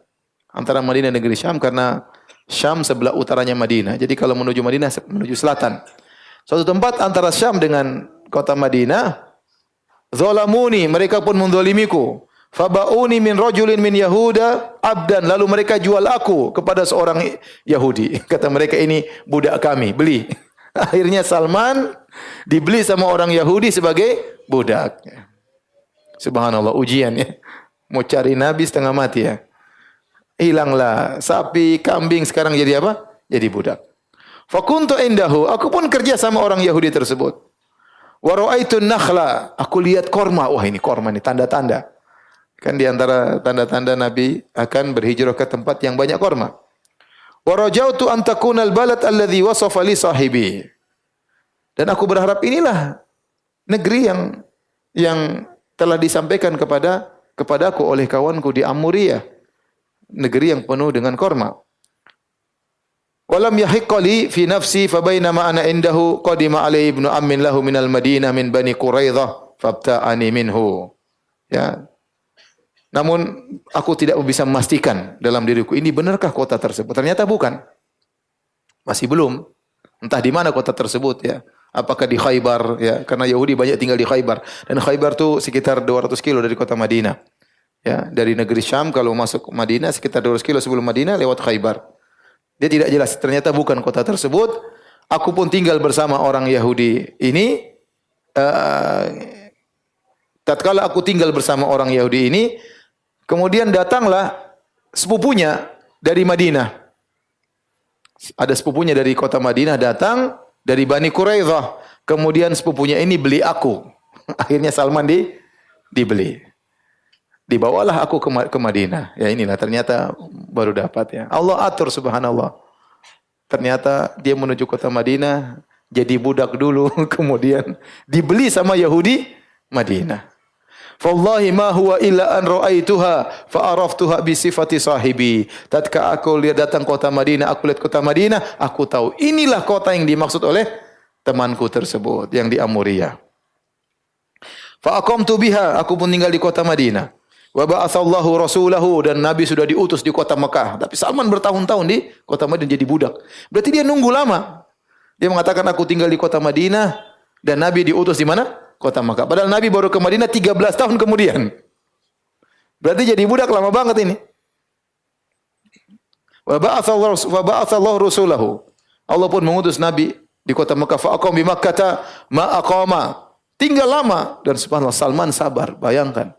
Antara Madinah dan negeri Syam, karena Syam sebelah utaranya Madinah. Jadi kalau menuju Madinah menuju selatan. Suatu tempat antara Syam dengan kota Madinah. Zalamuni, mereka pun menzalimiku. Fabauni min rajulin min Yahuda abdan, lalu mereka jual aku kepada seorang Yahudi. Kata mereka, ini budak kami, beli. Akhirnya Salman dibeli sama orang Yahudi sebagai budak. Subhanallah, ujian ya. Mau cari Nabi setengah mati ya. Hilanglah sapi, kambing, sekarang jadi apa? Jadi budak. Fakuntu indahu, aku pun kerja sama orang Yahudi tersebut. Wa ra'aitun nakhla, aku lihat korma. Wah, ini korma, ini tanda-tanda. Kan di antara tanda-tanda Nabi akan berhijrah ke tempat yang banyak korma. Wa rajautu an takuna al-balad alladhi wasafa li sahibi. Dan aku berharap inilah negeri yang telah disampaikan kepadaku oleh kawanku di Amuriyah, negeri yang penuh dengan korma. Walam yahiqqa li fi nafsi fa bainama ana indahu qadima alaihi ibnu ammin lahu minal Madinah min Bani Quraidah fabta'ani minhu. Ya. Namun aku tidak bisa memastikan dalam diriku, ini benarkah kota tersebut? Ternyata bukan. Masih belum. Entah di mana kota tersebut ya. Apakah di Khaybar ya, karena Yahudi banyak tinggal di Khaybar, dan Khaybar itu sekitar 200 kilo dari kota Madinah. Ya, dari negeri Syam kalau masuk Madinah sekitar 200 kilo sebelum Madinah lewat Khaybar. Dia tidak jelas. Ternyata bukan kota tersebut. Aku pun tinggal bersama orang Yahudi ini. Tatkala aku tinggal bersama orang Yahudi ini, kemudian datanglah sepupunya dari Madinah. Ada sepupunya dari kota Madinah datang dari Bani Quraidah. Kemudian sepupunya ini beli aku. Akhirnya Salman dibeli. Dibawalah aku ke Madinah. Ya inilah ternyata baru dapat ya. Allah atur subhanallah. Ternyata dia menuju kota Madinah jadi budak dulu, kemudian dibeli sama Yahudi Madinah. Wallahi ma huwa illa an ra'aituha fa araftuha bi sifati sahibi. Tatkala aku lihat datang kota Madinah, aku lihat kota Madinah, aku tahu inilah kota yang dimaksud oleh temanku tersebut yang di Amuriyah. Fa aqamtu biha, aku pun tinggal di kota Madinah. Wa ba'atsallahu rasulahu, dan Nabi sudah diutus di kota Mekah. Tapi Salman bertahun-tahun di kota Madinah jadi budak. Berarti dia nunggu lama. Dia mengatakan aku tinggal di kota Madinah dan Nabi diutus di mana? Kota Mekah. Padahal Nabi baru ke Madinah 13 tahun kemudian. Berarti jadi budak lama banget ini. Wa ba'atsallahu rasulahu. Allah pun mengutus Nabi di kota Mekah. Fa aqam bi Makkah ma aqama. Tinggal lama dan subhanallah Salman sabar. Bayangkan.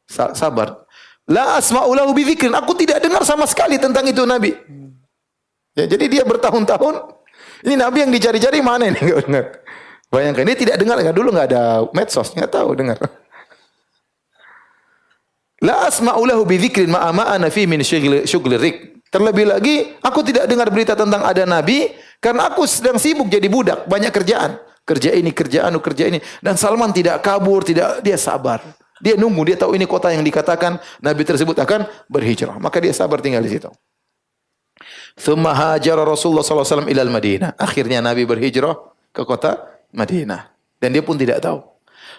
Sabar. La asma'u lahu bi dzikrin. Aku tidak dengar sama sekali tentang itu Nabi. Ya, jadi dia bertahun-tahun. Ini Nabi yang dicari-cari mana ini? Enggak dengar. Bayangkan dia tidak dengar. Dulu enggak ada medsos, enggak tahu dengar. La asma'u lahu bi dzikrin ma ana fi min syughli rik. Terlebih lagi, aku tidak dengar berita tentang ada Nabi karena aku sedang sibuk jadi budak, banyak kerjaan. Kerja ini, kerja ini. Dan Salman tidak kabur, dia sabar. Dia nunggu, dia tahu ini kota yang dikatakan Nabi tersebut akan berhijrah. Maka dia sabar tinggal di situ. Tsumma hajara Rasulullah sallallahu alaihi wasallam ilal Madinah. Akhirnya Nabi berhijrah ke kota Madinah. Dan dia pun tidak tahu.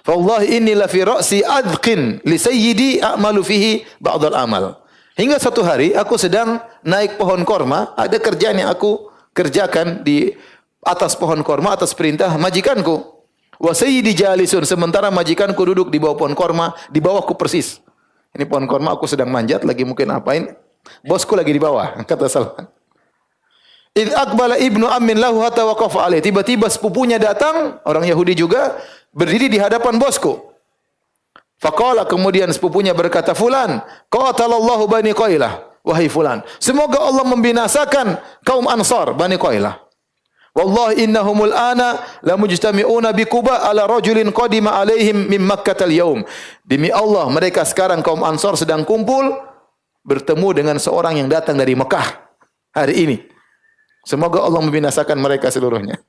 Fa wallahi inni la fi ra'si adqin li sayyidi a'malu fihi ba'd al-amal. Hingga satu hari aku sedang naik pohon korma, ada kerjaan yang aku kerjakan di atas pohon korma atas perintah majikanku. Wa sayyidi jalisun, sementara majikanku duduk di bawah pohon korma, di bawahku persis. Ini pohon korma aku sedang manjat, lagi mungkin apain. Bosku lagi di bawah, kata Salman. Idh aqbala ibnu ammin lahu hatta waqafa alaih. Tiba-tiba sepupunya datang, orang Yahudi juga, berdiri di hadapan bosku. Faqala, kemudian sepupunya berkata, Fulan, qatalallahu Bani Qailah. Wahai Fulan, semoga Allah membinasakan kaum Ansar, Bani Qailah. Wallahi innahumul ana la mujtami'una bi Quba ala rajulin qadima alaihim min Makkah al-yaum. Demi Allah, mereka sekarang kaum Ansar sedang kumpul bertemu dengan seorang yang datang dari Mekah hari ini. Semoga Allah membinasakan mereka seluruhnya.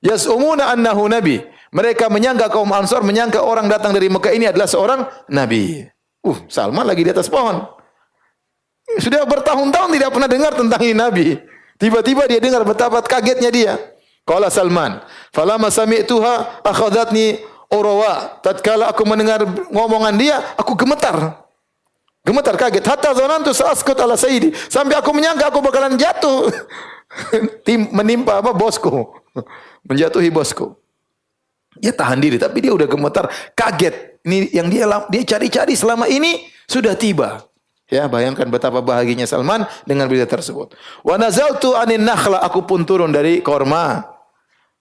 Yas'umuna annahu nabi. Mereka menyangka, kaum Ansar menyangka orang datang dari Mekah ini adalah seorang nabi. Salman lagi di atas pohon. Sudah bertahun-tahun tidak pernah dengar tentang ini Nabi. Tiba-tiba dia dengar, betapa kagetnya dia. Qala Salman, falamma sami'tuha akhadatni urwa. Tatkala aku mendengar ngomongan dia, aku gemetar. Gemetar kaget. Hatta zanantu sa'askut ala sayyidi. Sampai aku menyangka aku bakalan jatuh. Menimpa bosku. Menjatuhi bosku. Dia tahan diri tapi dia udah gemetar, kaget. Ini yang dia cari-cari selama ini sudah tiba. Ya, bayangkan betapa bahagianya Salman dengan berita tersebut. Wa nazaltu anin nakhla, aku pun turun dari korma.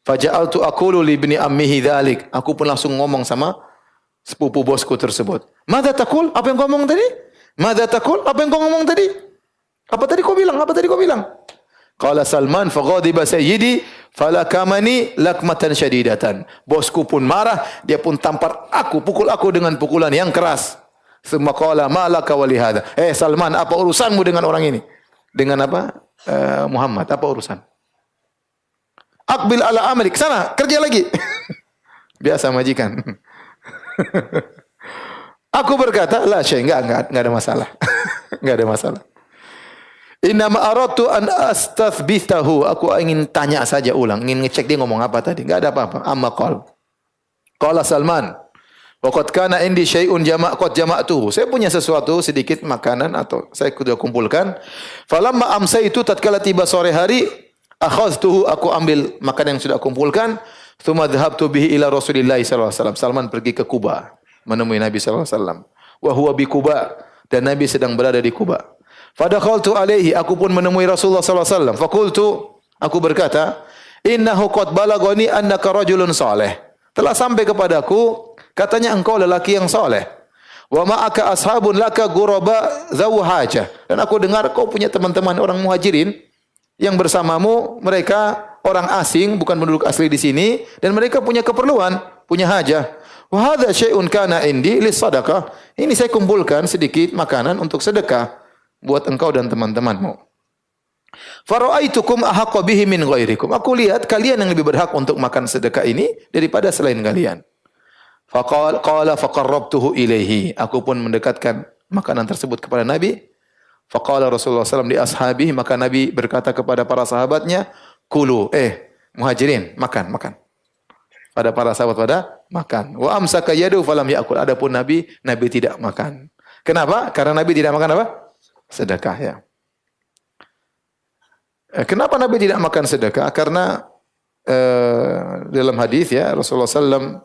Faja'altu aqulu li ibni ammihi dzalik. Aku pun langsung ngomong sama sepupu bosku tersebut. Madza taqul? Apa yang kau ngomong tadi? Madza taqul? Apa yang kau ngomong tadi? Apa tadi kau bilang? Apa tadi kau bilang? Qala Salman faghadiba sayyidi falakamani lakmatan syadidatan. Bosku pun marah, dia pun tampar aku, pukul aku dengan pukulan yang keras. Summa qala ma laka wa li hadha. Salman, apa urusanmu dengan orang ini? Dengan apa? Muhammad, apa urusan? Aqbil ala amalik, sana kerja lagi. Biasa majikan. Aku berkata, la syai, enggak ada masalah. Enggak ada masalah. Inna ma aradtu an astathbithahu. Aku ingin tanya saja ulang, ingin ngecek dia ngomong apa tadi. Enggak ada apa-apa. Amma qala Salman, wa qad kana indi syai'un qad jama'tuhu. Saya punya sesuatu sedikit makanan atau saya sudah kumpulkan. Falamma amsaitu, tatkala tiba sore hari, akhadhtuhu, aku ambil makanan yang sudah kumpulkan. Tsumma dhahabtu bihi ila Rasulillah sallallahu alaihi wasallam. Salman pergi ke Kuba menemui Nabi sallallahu alaihi wasallam. Wa huwa bi Kuba, dan Nabi sedang berada di Kuba. Fadakhaltu alaihi, aku pun menemui Rasulullah sallallahu alaihi wasallam. Faqultu, aku berkata, innahu qad balagani annaka rajulun saleh. Telah sampai kepadaku katanya engkau lelaki yang saleh. Wa ma'aka ashabun laka ghuraba dzawu hajah. Dan aku dengar kau punya teman-teman orang muhajirin yang bersamamu, mereka orang asing, bukan penduduk asli di sini, dan mereka punya keperluan, punya hajah. Wa hadza syai'un kana indi lis sadaqah. Ini saya kumpulkan sedikit makanan untuk sedekah buat engkau dan teman-temanmu. Fara'aitukum ahaqqa bihi min ghairikum. Aku lihat kalian yang lebih berhak untuk makan sedekah ini daripada selain kalian. Qala faqarrabtuhu ilaihi. Aku pun mendekatkan makanan tersebut kepada Nabi. Faqala Rasulullah SAW li ashabihi, maka Nabi berkata kepada para sahabatnya, kulu, muhajirin, makan. Pada para sahabat pada makan. Wa amsaka yadu falam ya'kul. Adapun Nabi tidak makan. Kenapa? Karena Nabi tidak makan apa? Sedekah, ya. Kenapa Nabi tidak makan sedekah? Karena dalam hadis ya Rasulullah SAW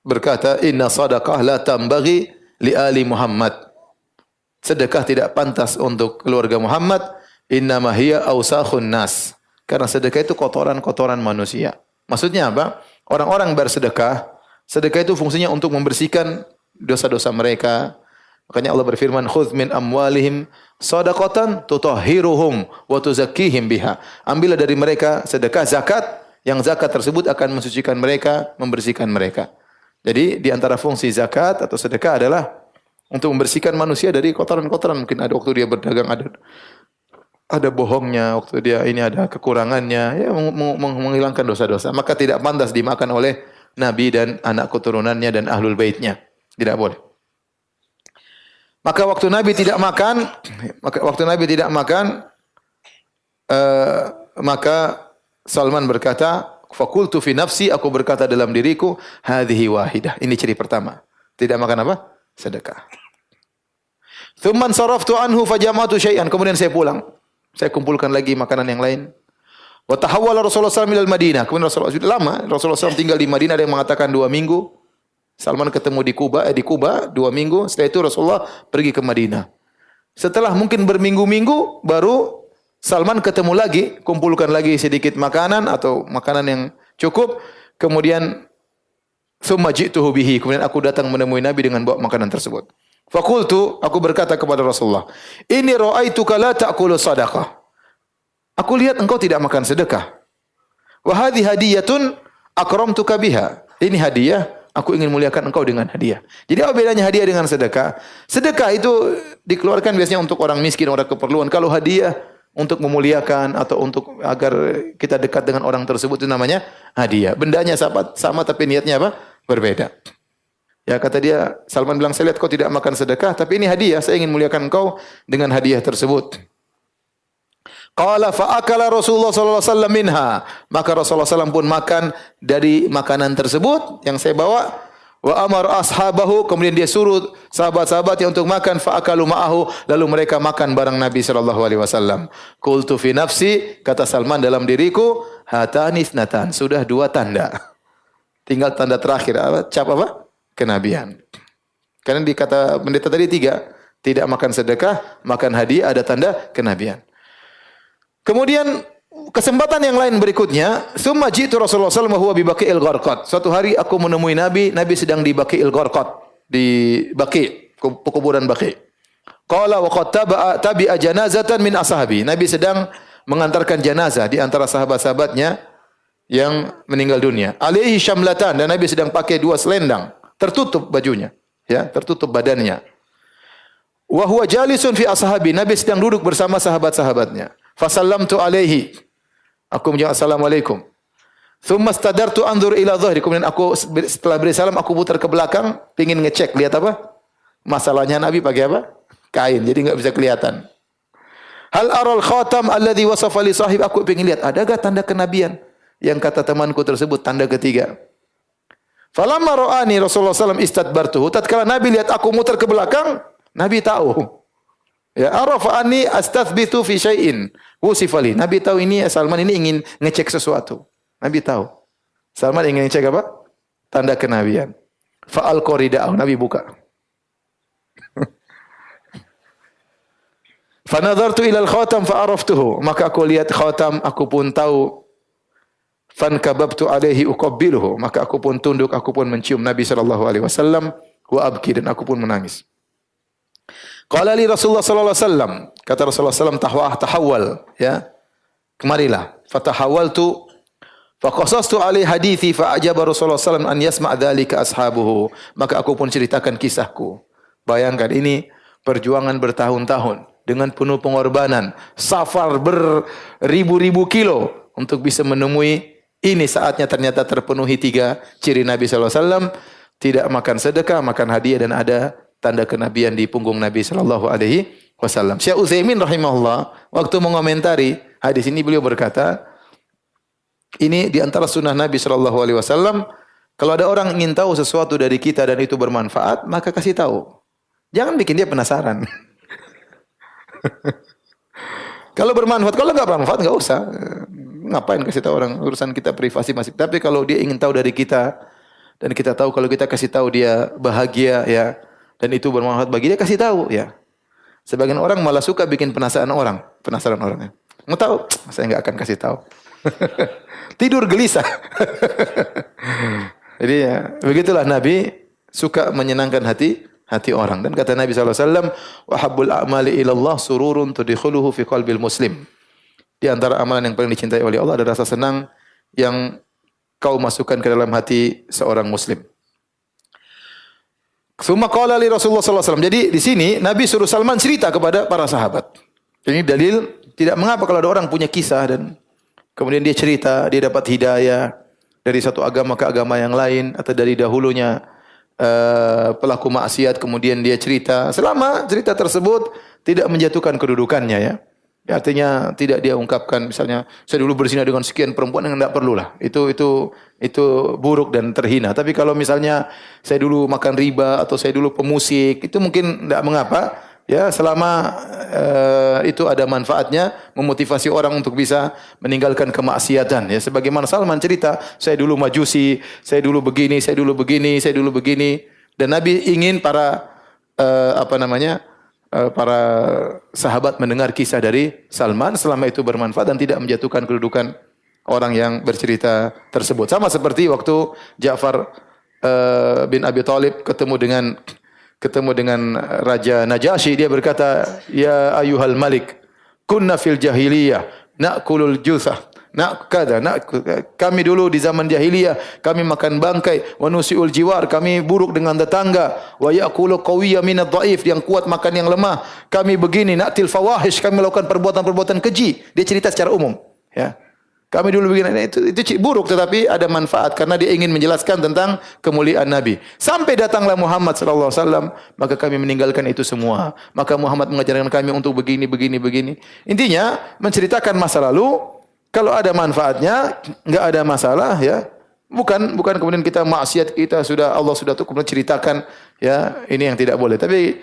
berkata, inna sadaqah la tambaghi li ali Muhammad. Sedekah tidak pantas untuk keluarga Muhammad. Innama hiya awsakhun nas. Karena sedekah itu kotoran-kotoran manusia. Maksudnya apa? Orang-orang bersedekah, sedekah itu fungsinya untuk membersihkan dosa-dosa mereka. Makanya Allah berfirman, khudz min amwalihim shadaqatan tutahhiruhum wa tuzakkihim biha. Ambillah dari mereka sedekah zakat, yang zakat tersebut akan mensucikan mereka, membersihkan mereka. Jadi di antara fungsi zakat atau sedekah adalah untuk membersihkan manusia dari kotoran-kotoran. Mungkin ada waktu dia berdagang ada bohongnya, waktu dia ini ada kekurangannya, ya menghilangkan dosa-dosa. Maka tidak pantas dimakan oleh Nabi dan anak keturunannya dan ahlul baitnya. Tidak boleh. Maka waktu Nabi tidak makan, maka Salman berkata, faqultu fi nafsi, aku berkata dalam diriku, hadhihi wahidah. Ini ciri pertama. Tidak makan apa? Sedekah. Tsumman saraftu anhu fajama'tu syai'an. Kemudian saya pulang. Saya kumpulkan lagi makanan yang lain. Wa tahawwala Rasulullah SAW ilal Madinah. Kemudian Rasulullah sudah lama, Rasulullah SAW tinggal di Madinah, ada yang mengatakan 2 minggu. Salman ketemu di Kuba 2 minggu. Setelah itu Rasulullah pergi ke Madinah. Setelah mungkin berminggu-minggu baru Salman ketemu lagi, kumpulkan lagi sedikit makanan atau makanan yang cukup. Kemudian summa ji'tuhu bihi. Kemudian aku datang menemui Nabi dengan bawa makanan tersebut. Faqultu, aku berkata kepada Rasulullah, "Inni ra'aituka la ta'kulu sadaqah." Aku lihat engkau tidak makan sedekah. Wa hadhi hadiyatun akramtuka biha. Ini hadiah, aku ingin muliakan engkau dengan hadiah. Jadi apa bedanya hadiah dengan sedekah? Sedekah itu dikeluarkan biasanya untuk orang miskin, orang keperluan. Kalau hadiah untuk memuliakan atau untuk agar kita dekat dengan orang tersebut itu namanya hadiah. Bendanya sama tapi niatnya apa? Berbeda. Ya, kata dia, Salman bilang, saya lihat kau tidak makan sedekah, tapi ini hadiah, saya ingin muliakan engkau dengan hadiah tersebut. Qala fa akala Rasulullah sallallahu alaihi wasallam minha. Maka Rasulullah SAW pun makan dari makanan tersebut yang saya bawa. Wa amar ashabahu, kemudian dia suruh sahabat-sahabatnya untuk makan, fa akalu ma'ahu, lalu mereka makan bareng Nabi sallallahu alaihi wasallam. Qultu fi nafsi, kata Salman dalam diriku, hatani ithnatan, sudah 2 tanda. Tinggal tanda terakhir apa? Cap apa? Kenabian. Karena dikata pendeta tadi 3, tidak makan sedekah, makan hadiah, ada tanda kenabian. Kemudian kesempatan yang lain berikutnya, summa jitu Rasulullah sallallahu alaihi wasallam huwa bi Baqi'il Gharqad. Suatu hari aku menemui Nabi sedang di Baqi'il Gharqad, di Baqi', kuburan Baqi'. Qala wa qad tabi'a janazatan min ashabi. Nabi sedang mengantarkan jenazah di antara sahabat-sahabatnya yang meninggal dunia. Alaihi syamlatan, dan Nabi sedang pakai 2 selendang, tertutup bajunya, ya, tertutup badannya. Wa huwa jalisun fi ashabi. Nabi sedang duduk bersama sahabat-sahabatnya. Fasallamtu alaihi. Aku menjawab assalamualaikum. Thumma stadartu anzur ila dhahri. Kemudian aku setelah beri salam aku putar ke belakang, pengin ngecek lihat apa? Masalahnya Nabi pakai apa? Kain, jadi enggak bisa kelihatan. Hal aral khatam alladhi wasafa li sahib. Aku pengin lihat adakah tanda kenabian yang kata temanku tersebut, tanda ketiga. Falamma ra'ani Rasulullah SAW istadbartuhu. Tatkala Nabi lihat aku muter ke belakang, Nabi tahu. Ya, arafa anni astathbitu fi syai'in wusifali. Nabi tahu ini Salman ini ingin ngecek sesuatu. Nabi tahu. Salman ingin ngecek apa? Tanda kenabian. Fa'al qarida'u. Nabi buka. Fa nadartu ila al-khatam fa araftuhu. Maka aku lihat khatam, aku pun tahu. Fan kababtu alaihi uqabbiluhu. Maka aku pun tunduk, aku pun mencium Nabi sallallahu alaihi wasallam wa abki, dan aku pun menangis. Qala li Rasulullah sallallahu alaihi wasallam, kata Rasulullah sallallahu alaihi wasallam, tahawwal, ya. Kemarilah. Fatahawaltu fa qasastu alaihi hadithi fa ajaba Rasulullah sallallahu alaihi wasallam an yasma' dzalika ashabuhu. Maka aku pun ceritakan kisahku. Bayangkan ini perjuangan bertahun-tahun dengan penuh pengorbanan, safar beribu-ribu kilo untuk bisa menemui ini. Saatnya ternyata terpenuhi 3 ciri Nabi sallallahu alaihi wasallam, tidak makan sedekah, makan hadiah, dan ada tanda kenabian di punggung Nabi sallallahu alaihi wasallam. Syekh Utsaimin rahimahullah waktu mengomentari hadis ini beliau berkata, ini di antara sunnah Nabi sallallahu alaihi wasallam, kalau ada orang ingin tahu sesuatu dari kita dan itu bermanfaat, maka kasih tahu. Jangan bikin dia penasaran. Kalau bermanfaat, kalau enggak bermanfaat enggak usah. Ngapain kasih tahu orang, urusan kita privasi masih. Tapi kalau dia ingin tahu dari kita dan kita tahu kalau kita kasih tahu dia bahagia, ya, dan itu bermanfaat bagi dia, kasih tahu, ya. Sebagian orang malah suka bikin penasaran orangnya. Mau tahu? Saya enggak akan kasih tahu. Tidur gelisah. Jadi ya, begitulah Nabi suka menyenangkan hati orang. Dan kata Nabi sallallahu alaihi wasallam, wa habbul a'mali ila Allah sururun tudkhuluhu fi qalbil muslim. Di antara amalan yang paling dicintai oleh Allah ada rasa senang yang kau masukkan ke dalam hati seorang muslim. Summa qala li Rasulullah sallallahu alaihi wasallam. Jadi di sini Nabi suruh Salman cerita kepada para sahabat. Ini dalil tidak mengapa kalau ada orang punya kisah dan kemudian dia cerita, dia dapat hidayah dari satu agama ke agama yang lain, atau dari dahulunya pelaku maksiat kemudian dia cerita, selama cerita tersebut tidak menjatuhkan kedudukannya, ya. Artinya tidak dia ungkapkan misalnya saya dulu berzina dengan sekian perempuan, yang tidak perlulah. Itu buruk dan terhina. Tapi kalau misalnya saya dulu makan riba atau saya dulu pemusik, itu mungkin tidak mengapa, ya, selama itu ada manfaatnya, memotivasi orang untuk bisa meninggalkan kemaksiatan, ya. Sebagaimana Salman cerita, saya dulu majusi, saya dulu begini, saya dulu begini, saya dulu begini. Dan Nabi ingin para para sahabat mendengar kisah dari Salman selama itu bermanfaat dan tidak menjatuhkan kedudukan orang yang bercerita tersebut. Sama seperti waktu Ja'far bin Abi Thalib ketemu dengan Raja Najasyi, dia berkata, "Ya ayyuhal malik, kunna fil jahiliyah na'kulul juthah." Kami dulu di zaman jahiliyah kami makan bangkai, wa nusiul jiwar, kami buruk dengan tetangga, wa yaqulu qawiyya minadh dhaif, yang kuat makan yang lemah. Kami begini, na'til fawahish, kami melakukan perbuatan-perbuatan keji. Dia cerita secara umum, ya. Kami dulu begini, itu buruk tetapi ada manfaat karena dia ingin menjelaskan tentang kemuliaan Nabi. Sampai datanglah Muhammad sallallahu alaihi wasallam, maka kami meninggalkan itu semua. Maka Muhammad mengajarkan kami untuk begini. Intinya menceritakan masa lalu, kalau ada manfaatnya, enggak ada masalah ya. Bukan kemudian kita maksiat, kita Allah sudah tuh kemudian ceritakan ya, ini yang tidak boleh. Tapi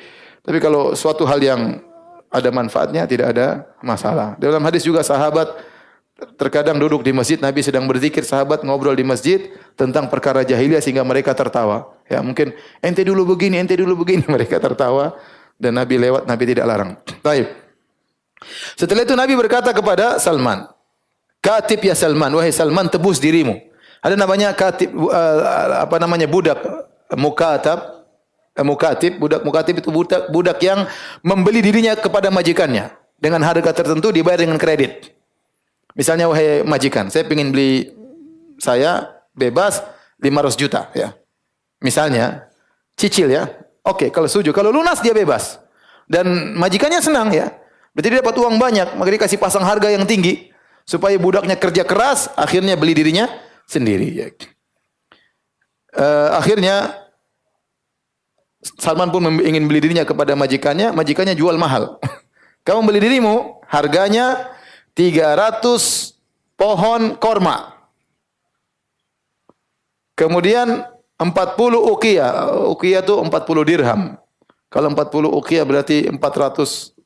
kalau suatu hal yang ada manfaatnya tidak ada masalah. Dalam hadis juga sahabat terkadang duduk di masjid, Nabi sedang berzikir, sahabat ngobrol di masjid tentang perkara jahiliyah sehingga mereka tertawa. Ya, mungkin ente dulu begini, mereka tertawa dan Nabi lewat, Nabi tidak larang. Baik. Setelah itu Nabi berkata kepada Salman, "Katib ya Salman, wahai Salman, tebus dirimu." Ada namanya katib, budak mukatib, budak mukatib itu budak yang membeli dirinya kepada majikannya dengan harga tertentu, dibayar dengan kredit. Misalnya, wahai majikan, saya ingin beli saya bebas 500 juta ya. Misalnya, cicil ya. Oke, kalau setuju. Kalau lunas dia bebas. Dan majikannya senang ya. Berarti dia dapat uang banyak, maka dia kasih pasang harga yang tinggi supaya budaknya kerja keras, akhirnya beli dirinya sendiri ya. Akhirnya Salman pun ingin beli dirinya kepada majikannya jual mahal. Kamu beli dirimu, harganya 300 pohon korma. Kemudian 40 uqiyah. Uqiyah itu 40 dirham. Kalau 40 uqiyah berarti 400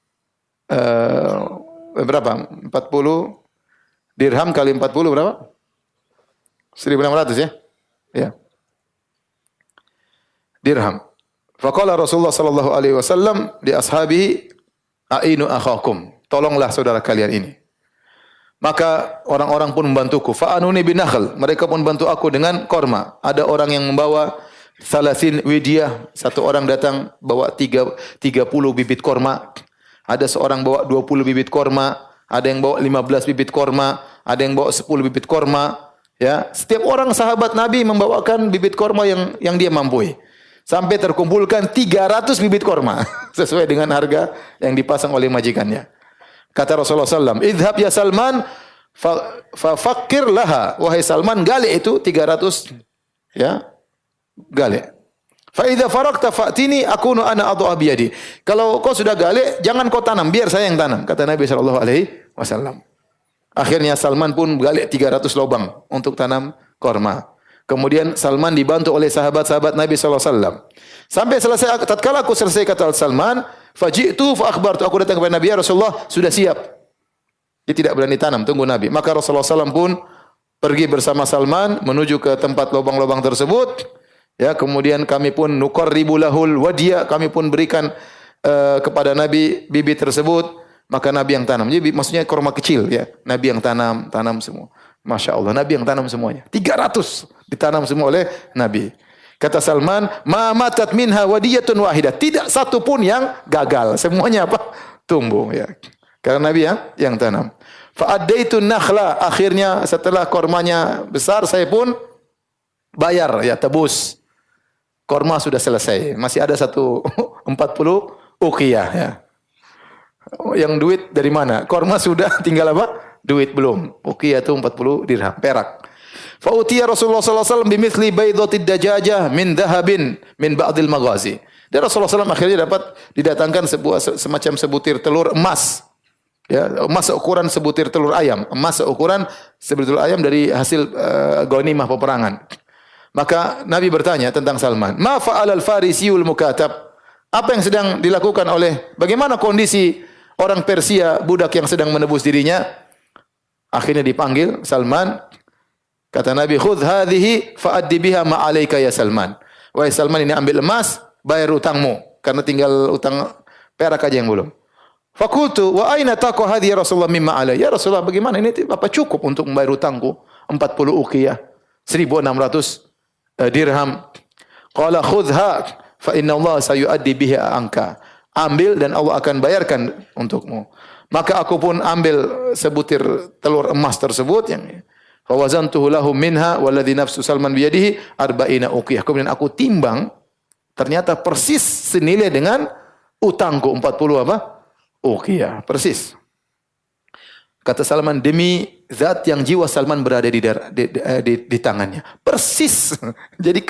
berapa? 40 dirham kali 40 berapa? 1.600 ya? Ya. Dirham. Faqala Rasulullah sallallahu alaihi wasallam li ashabihi ainu akhakum. Tolonglah saudara kalian ini. Maka orang-orang pun membantuku. Fa'anuni binakhl. Mereka pun bantu aku dengan korma. Ada orang yang membawa 30 widiyah. Satu orang datang bawa 30 bibit korma. Ada seorang bawa 20 bibit korma. Ada yang bawa 15 bibit korma. Ada yang bawa 10 bibit korma. Ya, setiap orang sahabat Nabi membawakan bibit korma yang dia mampu. Sampai terkumpulkan 300 bibit korma. Sesuai dengan harga yang dipasang oleh majikannya. Kata Rasulullah SAW, "Idhab ya Salman, fakir laha." Wahai Salman, gali itu 300 ya, gali. Fa idza faraqta fa'tini akunu ana adha biyadi. Kalau kau sudah gali, jangan kau tanam, biar saya yang tanam, kata Nabi SAW. Akhirnya Salman pun gali 300 lubang untuk tanam korma. Kemudian Salman dibantu oleh sahabat-sahabat Nabi SAW. Sampai selesai, tatkala aku selesai, kata Salman, faji'tu fa akhbartu, aku datang kepada Nabi, ya Rasulullah, sudah siap. Dia tidak berani tanam, tunggu Nabi. Maka Rasulullah SAW pun pergi bersama Salman menuju ke tempat lubang-lubang tersebut. Ya, kemudian kami pun nuqarribu lahul wadiya, kami pun berikan kepada Nabi bibit tersebut. Maka Nabi yang tanam. Jadi maksudnya korma kecil ya. Nabi yang tanam semua. Masya Allah, Nabi yang tanam semuanya. 300 ditanam semua oleh Nabi. Kata Salman, ma matat minha wadiyatun wahidah. Tidak satu pun yang gagal. Semuanya apa? Tumbuh ya. Karena Nabi yang tanam. Fa'addaitun nakhla. Akhirnya setelah kormanya besar, saya pun bayar ya, tebus. Korma sudah selesai. Masih ada 40 uqiyah ya. Yang duit dari mana? Korma sudah, tinggal apa? Duit belum. Uqiyah itu 40 dirham, perak. Fa'utiya Rasulullah sallallahu alaihi wasallam bimithli baydhatid dajajah min dhahabin min ba'dil maghazi. Dan Rasulullah SAW akhirnya didatangkan semacam sebutir telur emas. Ya, emas ukuran sebutir telur ayam. Emas ukuran sebutir telur ayam dari hasil ghanimah peperangan. Maka Nabi bertanya tentang Salman. Ma fa'alal farisiyul mukatab? Apa yang sedang dilakukan bagaimana kondisi orang Persia, budak yang sedang menebus dirinya? Akhirnya dipanggil Salman. Kata Nabi, "Khudh hadhihi fa'addi biha ma 'alaika ya Salman." Wahai Salman, ini ambil emas, bayar utangmu, karena tinggal utang perak aja yang belum. Fakultu wa aina taqa hadhihi ya Rasulullah mimma 'alai? Ya Rasulullah, bagaimana ini apa cukup untuk membayar utangku 40 uqiyah, 1.600 dirham. Qala khudha fa inna Allah sayuaddi biha anka. Ambil dan Allah akan bayarkan untukmu. Maka aku pun ambil sebutir telur emas tersebut yang fawazantuhu lahum minha walladhi nafsu Salman biyadihi 40 uqiyah. Kemudian aku timbang, ternyata persis senilai dengan utangku 40 apa? Uqiyah, persis. Kata Salman, demi zat yang jiwa Salman berada di tangannya. Persis. Jadi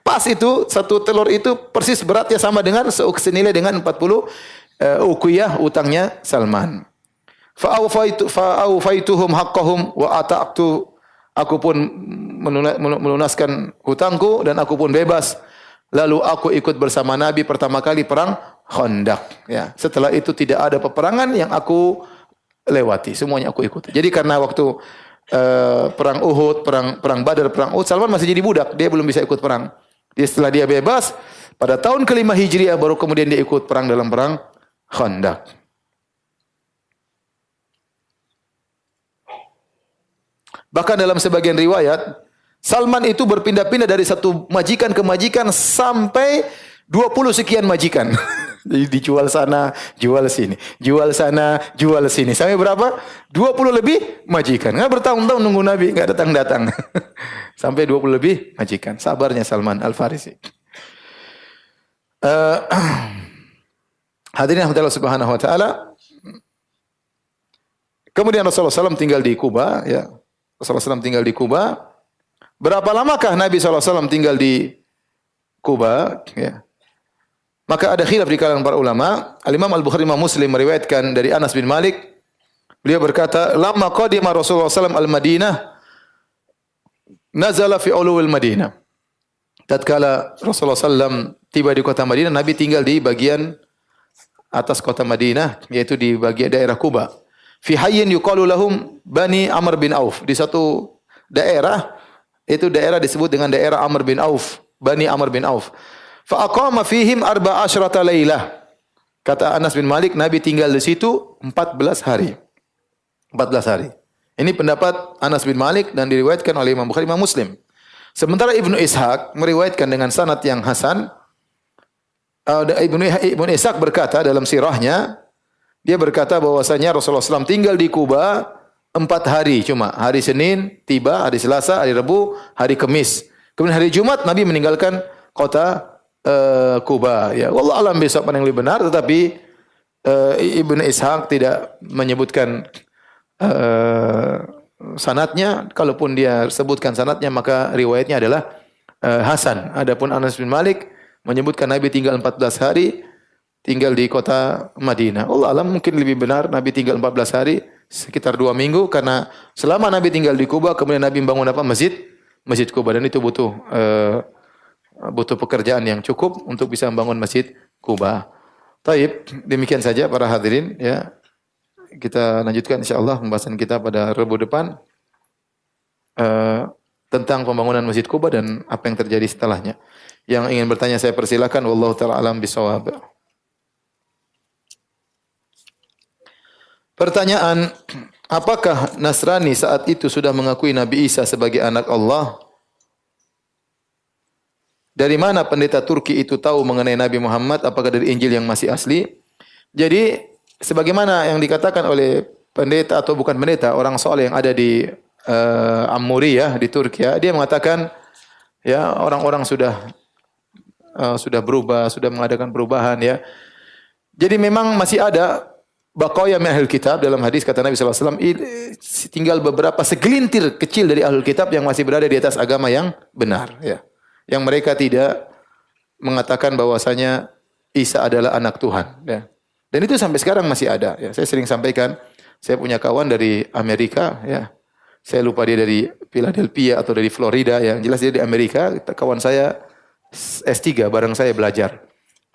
pas itu, satu telur itu persis beratnya sama dengan senilai dengan 40 uqiyah utangnya Salman. Fa'awfaituhum haqqahum wa ata'tu. Aku pun melunaskan hutangku dan aku pun bebas. Lalu aku ikut bersama Nabi pertama kali perang Khandaq. Ya. Setelah itu tidak ada peperangan yang aku lewati, semuanya aku ikuti. Jadi karena waktu perang Uhud, perang Badar, perang Uhud, Salman masih jadi budak, dia belum bisa ikut perang. Setelah dia bebas, pada tahun ke-5 Hijriah baru kemudian dia ikut perang dalam perang Khandaq. Bahkan dalam sebagian riwayat, Salman itu berpindah-pindah dari satu majikan ke majikan sampai 20 sekian majikan. Jadi dijual sana, jual sini. Jual sana, jual sini. Sampai berapa? 20 lebih majikan. Enggak bertahun-tahun nunggu Nabi, enggak datang-datang. Sampai 20 lebih majikan. Sabarnya Salman Al-Farisi. Hadirin Allah Subhanahu wa taala. Kemudian Rasulullah SAW tinggal di Kuba, ya. Rasulullah SAW tinggal di Kuba. Berapa lamakah Nabi SAW tinggal di Kuba? Ya. Maka ada khilaf di kalangan para ulama. Al-Imam Al-Bukhari Imam Muslim meriwayatkan dari Anas bin Malik. Beliau berkata, "Lamma qadima Rasulullah SAW al-Madinah, nazala fi ulul Madinah." Tatkala Rasulullah SAW tiba di kota Madinah, Nabi tinggal di bagian atas kota Madinah, yaitu di bagian daerah Kuba. Fi hayyin yuqalu lahum Bani Amr bin Auf. Di satu daerah, itu daerah disebut dengan daerah Amr bin Auf, Bani Amr bin Auf. Fa aqama fihim 14 lailah. Kata Anas bin Malik, Nabi tinggal di situ 14 hari. 14 hari. Ini pendapat Anas bin Malik dan diriwayatkan oleh Imam Bukhari, Imam Muslim. Sementara Ibnu Ishaq meriwayatkan dengan sanad yang hasan. Ibnu Ishaq berkata dalam sirahnya, dia berkata bahwasanya Rasulullah SAW tinggal di Kuba 4 hari cuma. Hari Senin tiba, hari Selasa, hari Rabu, hari Kamis. Kemudian hari Jumat Nabi meninggalkan kota Kuba. Ya, wallahu alam besok yang lebih benar, tetapi Ibnu Ishaq tidak menyebutkan sanadnya. Kalaupun dia sebutkan sanadnya maka riwayatnya adalah hasan. Adapun Anas bin Malik menyebutkan Nabi tinggal 14 hari tinggal di kota Madinah. Allah alam mungkin lebih benar Nabi tinggal 14 hari sekitar 2 minggu, karena selama Nabi tinggal di Kuba kemudian Nabi membangun apa? Masjid Kuba, dan itu butuh pekerjaan yang cukup untuk bisa membangun Masjid Kuba. Taib, demikian saja para hadirin, ya. Kita lanjutkan insyaallah pembahasan kita pada Rabu depan tentang pembangunan Masjid Kuba dan apa yang terjadi setelahnya. Yang ingin bertanya saya persilakan, wallahu taala alam bisawab. Pertanyaan, apakah Nasrani saat itu sudah mengakui Nabi Isa sebagai anak Allah? Dari mana pendeta Turki itu tahu mengenai Nabi Muhammad? Apakah dari Injil yang masih asli? Jadi, sebagaimana yang dikatakan oleh pendeta atau bukan pendeta, orang soleh yang ada di Ammuri ya, di Turki ya, dia mengatakan ya orang-orang sudah berubah, sudah mengadakan perubahan ya. Jadi memang masih ada baqaya min ahlul kitab, dalam hadis kata Nabi SAW, tinggal beberapa segelintir kecil dari ahlul kitab yang masih berada di atas agama yang benar ya. Yang mereka tidak mengatakan bahwasanya Isa adalah anak Tuhan ya. Dan itu sampai sekarang masih ada ya. Saya sering sampaikan, saya punya kawan dari Amerika ya. Saya lupa dia dari Philadelphia atau dari Florida ya. Jelas dia di Amerika, kawan saya S3 bareng saya belajar.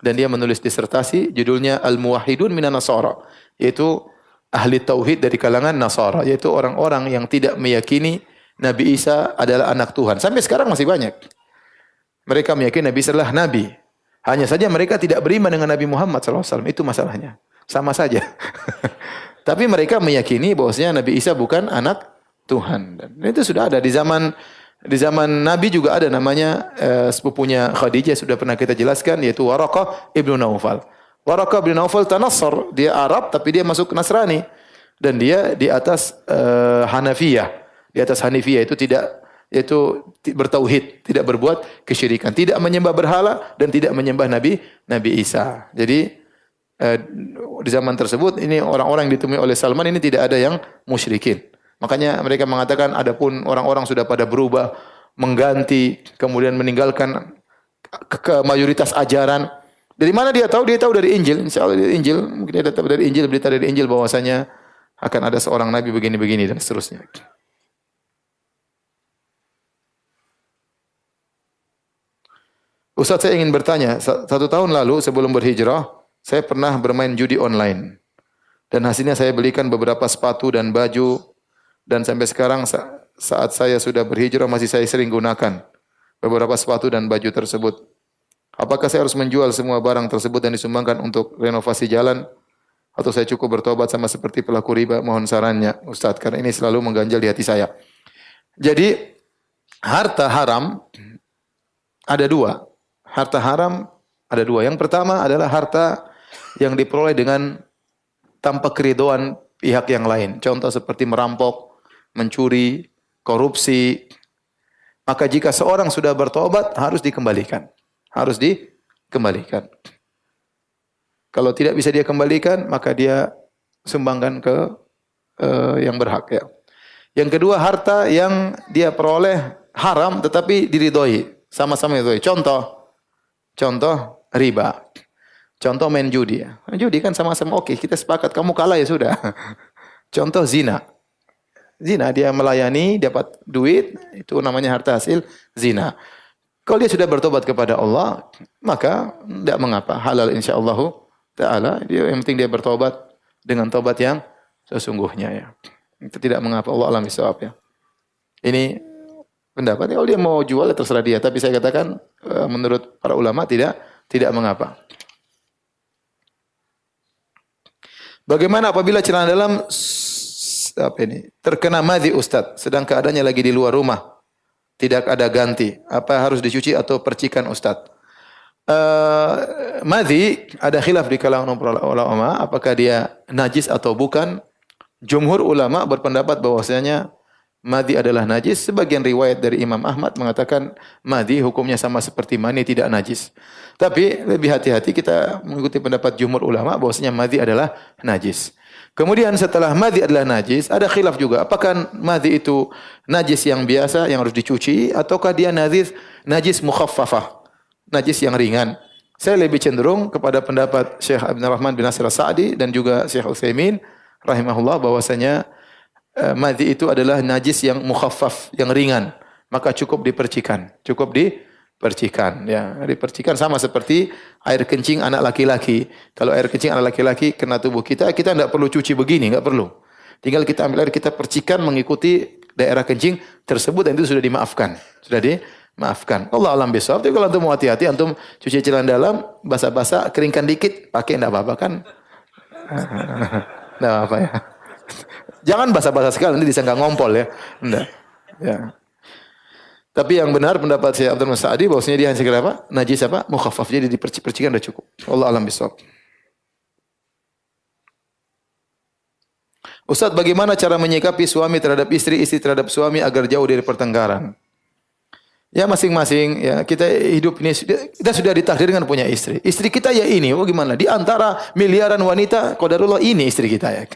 Dan dia menulis disertasi judulnya Al-Muwahhidun minan Nasara, yaitu ahli tauhid dari kalangan Nasara, yaitu orang-orang yang tidak meyakini Nabi Isa adalah anak Tuhan. Sampai sekarang masih banyak. Mereka meyakini Nabi Isa adalah nabi. Hanya saja mereka tidak beriman dengan Nabi Muhammad SAW. Itu masalahnya. Sama saja. Tapi mereka meyakini bahwasanya Nabi Isa bukan anak Tuhan. Dan itu sudah ada di zaman Nabi juga ada namanya sepupunya Khadijah, sudah pernah kita jelaskan, yaitu Waraqah ibnu Naufal. Waraqah ibnu Naufal tanassar, dia Arab tapi dia masuk Nasrani, dan dia di atas Hanafiyah. Di atas Hanifiyah itu bertauhid, tidak berbuat kesyirikan, tidak menyembah berhala dan tidak menyembah Nabi Isa. Jadi eh, di zaman tersebut ini orang-orang yang ditemui oleh Salman ini tidak ada yang musyrikin. Makanya mereka mengatakan adapun orang-orang sudah pada berubah, mengganti, kemudian meninggalkan ke mayoritas ajaran. Dari mana dia tahu? Dia tahu dari Injil. Insya Allah dari Injil. Mungkin dia dapat dari Injil, berita dari Injil bahwasanya akan ada seorang nabi begini-begini dan seterusnya. Ustaz, saya ingin bertanya, 1 tahun lalu sebelum berhijrah, saya pernah bermain judi online. Dan hasilnya saya belikan beberapa sepatu dan baju. Dan sampai sekarang saat saya sudah berhijrah masih saya sering gunakan beberapa sepatu dan baju tersebut. Apakah saya harus menjual semua barang tersebut dan disumbangkan untuk renovasi jalan? Atau saya cukup bertobat sama seperti pelaku riba? Mohon sarannya, Ustaz, karena ini selalu mengganjal di hati saya. Jadi, harta haram ada dua. Harta haram ada dua. Yang pertama adalah harta yang diperoleh dengan tanpa keridhaan pihak yang lain. Contoh seperti merampok, mencuri, korupsi. Maka jika seorang sudah bertobat, harus dikembalikan. Harus dikembalikan. Kalau tidak bisa dia kembalikan, maka dia sumbangkan ke yang berhak. Ya. Yang kedua, harta yang dia peroleh haram tetapi diridhoi. Sama-sama diridhoi. Contoh riba. Contoh main judi. Judi kan sama-sama oke, kita sepakat. Kamu kalah ya sudah. Contoh zina. Zina, dia melayani, dapat duit, itu namanya harta hasil zina. Kalau dia sudah bertobat kepada Allah, maka tidak mengapa. Halal insyaAllah ta'ala. Yang penting dia bertobat dengan tobat yang sesungguhnya. Ya. Itu tidak mengapa. Allah alam bisawab ya. Ini pendapat. Kalau dia mau jual, ya terserah dia. Tapi saya katakan, menurut para ulama tidak mengapa. Bagaimana apabila celana dalam terkena madhi Ustaz, sedang keadaannya lagi di luar rumah, tidak ada ganti, apa harus dicuci atau percikan Ustaz? Madhi ada khilaf di kalangan ulama, apakah dia najis atau bukan? Jumhur ulama berpendapat bahwasanya madhi adalah najis. Sebagian riwayat dari Imam Ahmad mengatakan madhi hukumnya sama seperti mani, tidak najis. Tapi lebih hati-hati kita mengikuti pendapat jumhur ulama bahwasanya madhi adalah najis. Kemudian setelah madhi adalah najis, ada khilaf juga. Apakah madhi itu najis yang biasa yang harus dicuci ataukah dia najis mukhaffafah, najis yang ringan? Saya lebih cenderung kepada pendapat Syekh Abdul Rahman bin Nasir As-Sa'di dan juga Syekh Utsaimin rahimahullah bahwasanya madhi itu adalah najis yang mukhaffaf, yang ringan, maka cukup dipercikan. Ya, dipercikan sama seperti air kencing anak laki-laki. Kalau air kencing anak laki-laki kena tubuh kita tidak perlu cuci begini, enggak perlu. Tinggal kita ambil air, kita percikan mengikuti daerah kencing tersebut dan itu sudah dimaafkan. Allah alam bisawab. Tapi kalau antum mau hati-hati, antum cuci celana dalam, basah-basah, keringkan dikit, pakai enggak apa-apa kan? Enggak apa ya. Jangan basah-basah sekali, nanti disangka ngompol ya. Enggak. Ya. Tapi yang benar pendapat Syekh Abdul Sa'di bahwasanya dia hanya sekedar apa? Najis apa? Mukhaffaf. Jadi dipercikan sudah cukup. Allah alam bisawab. Ustaz, bagaimana cara menyikapi suami terhadap istri, istri terhadap suami agar jauh dari pertengkaran? Ya masing-masing ya, kita hidup ini kita sudah ditakdirkan punya istri. Istri kita ya ini, gimana? Di antara miliaran wanita, qadarullah ini istri kita ya.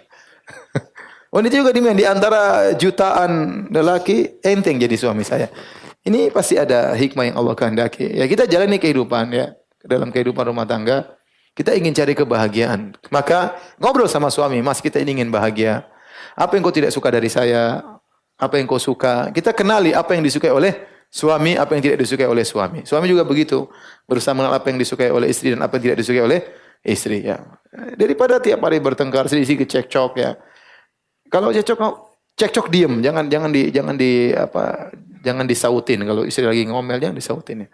Wanita juga di antara jutaan lelaki, enteng jadi suami saya. Ini pasti ada hikmah yang Allah kehendaki. Ya kita jalani kehidupan ya, dalam kehidupan rumah tangga, kita ingin cari kebahagiaan. Maka ngobrol sama suami, Mas, kita ingin bahagia. Apa yang kau tidak suka dari saya? Apa yang kau suka? Kita kenali apa yang disukai oleh suami, apa yang tidak disukai oleh suami. Suami juga begitu, berusaha mengenal apa yang disukai oleh istri dan apa yang tidak disukai oleh istri ya. Daripada tiap hari bertengkar, sedikit cekcok ya. Kalau cekcok diem, jangan disautin. Kalau istri lagi ngomel jangan disautin ya.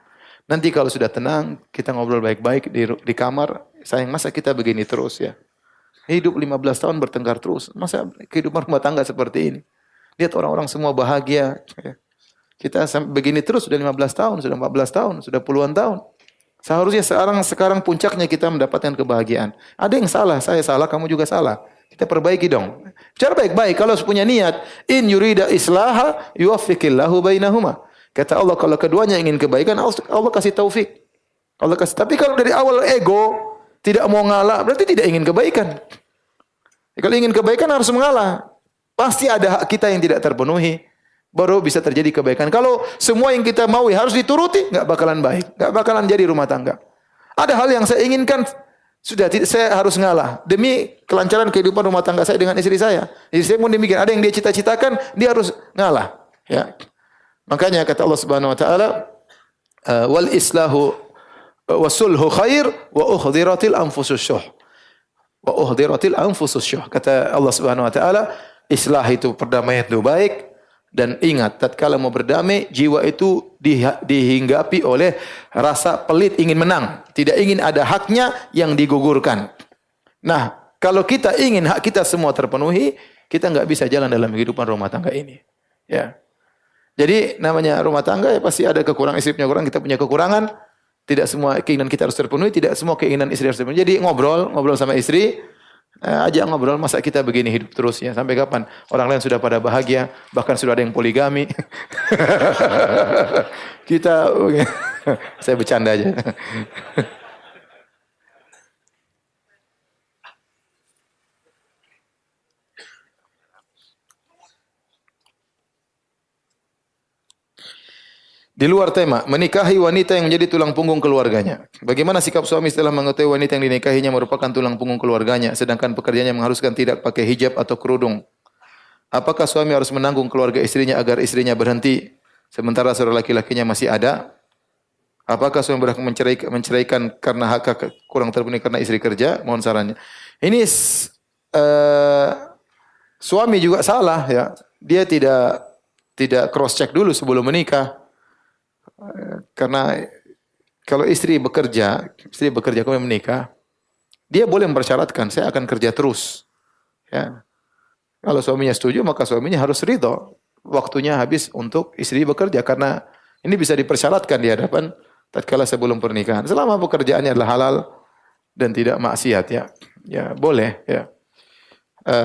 Nanti kalau sudah tenang, kita ngobrol baik-baik di kamar. Sayang, masa kita begini terus ya? Hidup 15 tahun bertengkar terus. Masa kehidupan rumah tangga seperti ini? Lihat orang-orang semua bahagia. Ya. Kita begini terus sudah 15 tahun, sudah 14 tahun, sudah puluhan tahun. Seharusnya sekarang puncaknya kita mendapatkan kebahagiaan. Ada yang salah, saya salah, kamu juga salah. Kita perbaiki dong. Cara baik-baik kalau punya niat, in yurida islaha yuwaffiqillahu bainahuma. Kata Allah kalau keduanya ingin kebaikan, Allah kasih taufik. Allah kasih. Tapi kalau dari awal ego, tidak mau ngalah, berarti tidak ingin kebaikan. Kalau ingin kebaikan harus mengalah. Pasti ada hak kita yang tidak terpenuhi, baru bisa terjadi kebaikan. Kalau semua yang kita mau harus dituruti, nggak bakalan baik, nggak bakalan jadi rumah tangga. Ada hal yang saya inginkan, sudah saya harus ngalah demi kelancaran kehidupan rumah tangga saya dengan istri saya. Istri saya pun demikian. Ada yang dia cita-citakan, dia harus ngalah. Ya, makanya kata Allah Subhanahu Wa Taala, wal islahu wasulhu khair wa uhdiratil anfusus syuh. Wa uhdiratil anfusus syuh. Kata Allah Subhanahu Wa Taala, islah itu perdamaian itu baik, dan ingat tatkala mau berdamai jiwa itu dihinggapi oleh rasa pelit ingin menang, tidak ingin ada haknya yang digugurkan. Nah, kalau kita ingin hak kita semua terpenuhi, kita enggak bisa jalan dalam kehidupan rumah tangga ini. Ya. Jadi namanya rumah tangga ya pasti ada kekurangan, istri punya kekurangan, kita punya kekurangan. Tidak semua keinginan kita harus terpenuhi, tidak semua keinginan istri harus terpenuhi. Jadi ngobrol sama istri, ajak ngobrol, masa kita begini hidup terus ya? Sampai kapan? Orang lain sudah pada bahagia, bahkan sudah ada yang poligami. Kita, saya bercanda aja. Di luar tema, menikahi wanita yang menjadi tulang punggung keluarganya. Bagaimana sikap suami setelah mengetahui wanita yang dinikahinya merupakan tulang punggung keluarganya, sedangkan pekerjaannya mengharuskan tidak pakai hijab atau kerudung? Apakah suami harus menanggung keluarga istrinya agar istrinya berhenti, sementara saudara laki-lakinya masih ada? Apakah suami berhak menceraikan karena hak kurang terpenuhi karena istri kerja? Mohon sarannya. Ini suami juga salah ya. Dia tidak cross check dulu sebelum menikah. Karena kalau istri bekerja kemudian menikah, dia boleh mempersyaratkan saya akan kerja terus. Ya. Kalau suaminya setuju, maka suaminya harus ridho. Waktunya habis untuk istri bekerja karena ini bisa dipersyaratkan di hadapan tatkala sebelum pernikahan. Selama pekerjaannya adalah halal dan tidak maksiat ya. Ya, boleh ya.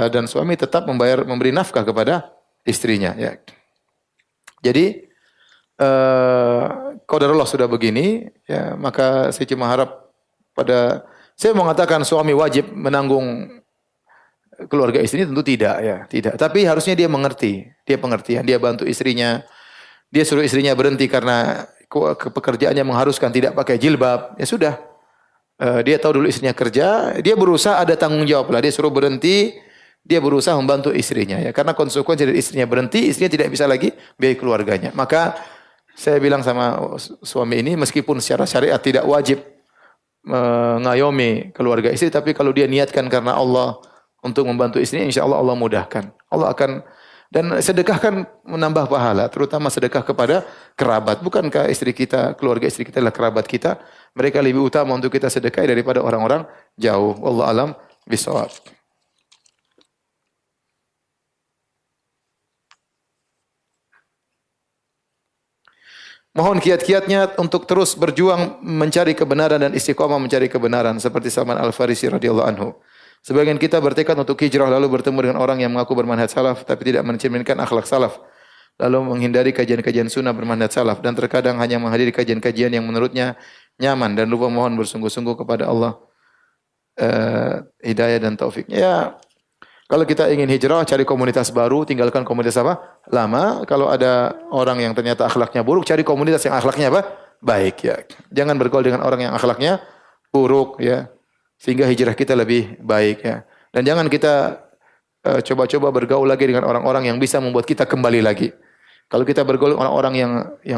Dan suami tetap memberi nafkah kepada istrinya ya. Jadi qadarullah sudah begini, ya, maka saya cuma harap saya mengatakan suami wajib menanggung keluarga istri tentu tidak ya, tidak. Tapi harusnya dia mengerti, dia pengertian, dia bantu istrinya, dia suruh istrinya berhenti karena pekerjaannya mengharuskan tidak pakai jilbab, ya sudah. Dia tahu dulu istrinya kerja, dia berusaha ada tanggung jawab lah, dia suruh berhenti, dia berusaha membantu istrinya ya, karena konsekuensi dari istrinya berhenti, istrinya tidak bisa lagi biaya keluarganya. Maka saya bilang sama suami ini, meskipun secara syariat tidak wajib mengayomi keluarga istri, tapi kalau dia niatkan karena Allah untuk membantu istrinya, insya Allah Allah mudahkan. Allah akan, dan sedekah kan menambah pahala, terutama sedekah kepada kerabat. Bukankah istri kita, keluarga istri kita adalah kerabat kita? Mereka lebih utama untuk kita sedekah daripada orang-orang jauh. Wallahu alam bishawab. Mohon kiat-kiatnya untuk terus berjuang mencari kebenaran dan istiqomah mencari kebenaran seperti Salman Al-Farisi radhiyallahu anhu. Sebagian kita bertekad untuk hijrah lalu bertemu dengan orang yang mengaku bermanhaj salaf tapi tidak mencerminkan akhlak salaf. Lalu menghindari kajian-kajian sunnah bermanhaj salaf dan terkadang hanya menghadiri kajian-kajian yang menurutnya nyaman dan lupa mohon bersungguh-sungguh kepada Allah hidayah dan taufiknya. Ya, kalau kita ingin hijrah, cari komunitas baru, tinggalkan komunitas apa? Lama. Kalau ada orang yang ternyata akhlaknya buruk, cari komunitas yang akhlaknya apa? Baik ya. Jangan bergaul dengan orang yang akhlaknya buruk ya. Sehingga hijrah kita lebih baik ya. Dan jangan kita coba-coba bergaul lagi dengan orang-orang yang bisa membuat kita kembali lagi. Kalau kita bergaul dengan orang-orang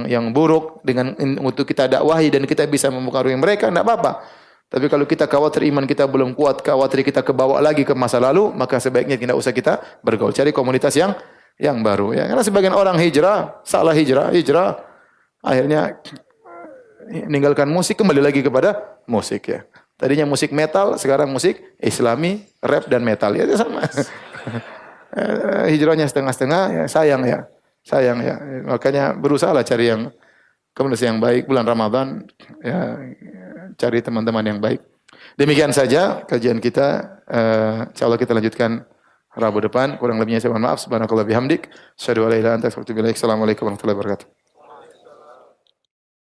yang buruk dengan untuk kita dakwahi dan kita bisa mempengaruhi mereka, enggak apa-apa. Tapi kalau kita khawatir iman kita belum kuat, khawatir kita kebawa lagi ke masa lalu, maka sebaiknya tidak usah kita bergaul. Cari komunitas yang baru ya. Karena sebagian orang salah hijrah, akhirnya meninggalkan musik kembali lagi kepada musik ya. Tadinya musik metal, sekarang musik Islami, rap dan metal ya sama. Hijrahnya setengah-setengah ya, sayang ya. Makanya berusahalah cari yang komunitas yang baik bulan Ramadan ya. Cari teman-teman yang baik. Demikian saja kajian kita. Insyaallah kita lanjutkan Rabu depan. Kurang lebihnya saya mohon maaf. Subhanakallah bihamdik. Asyhadu an la ilaha illa anta astaghfiruka wa atubu ilaik. Assalamualaikum warahmatullahi wabarakatuh.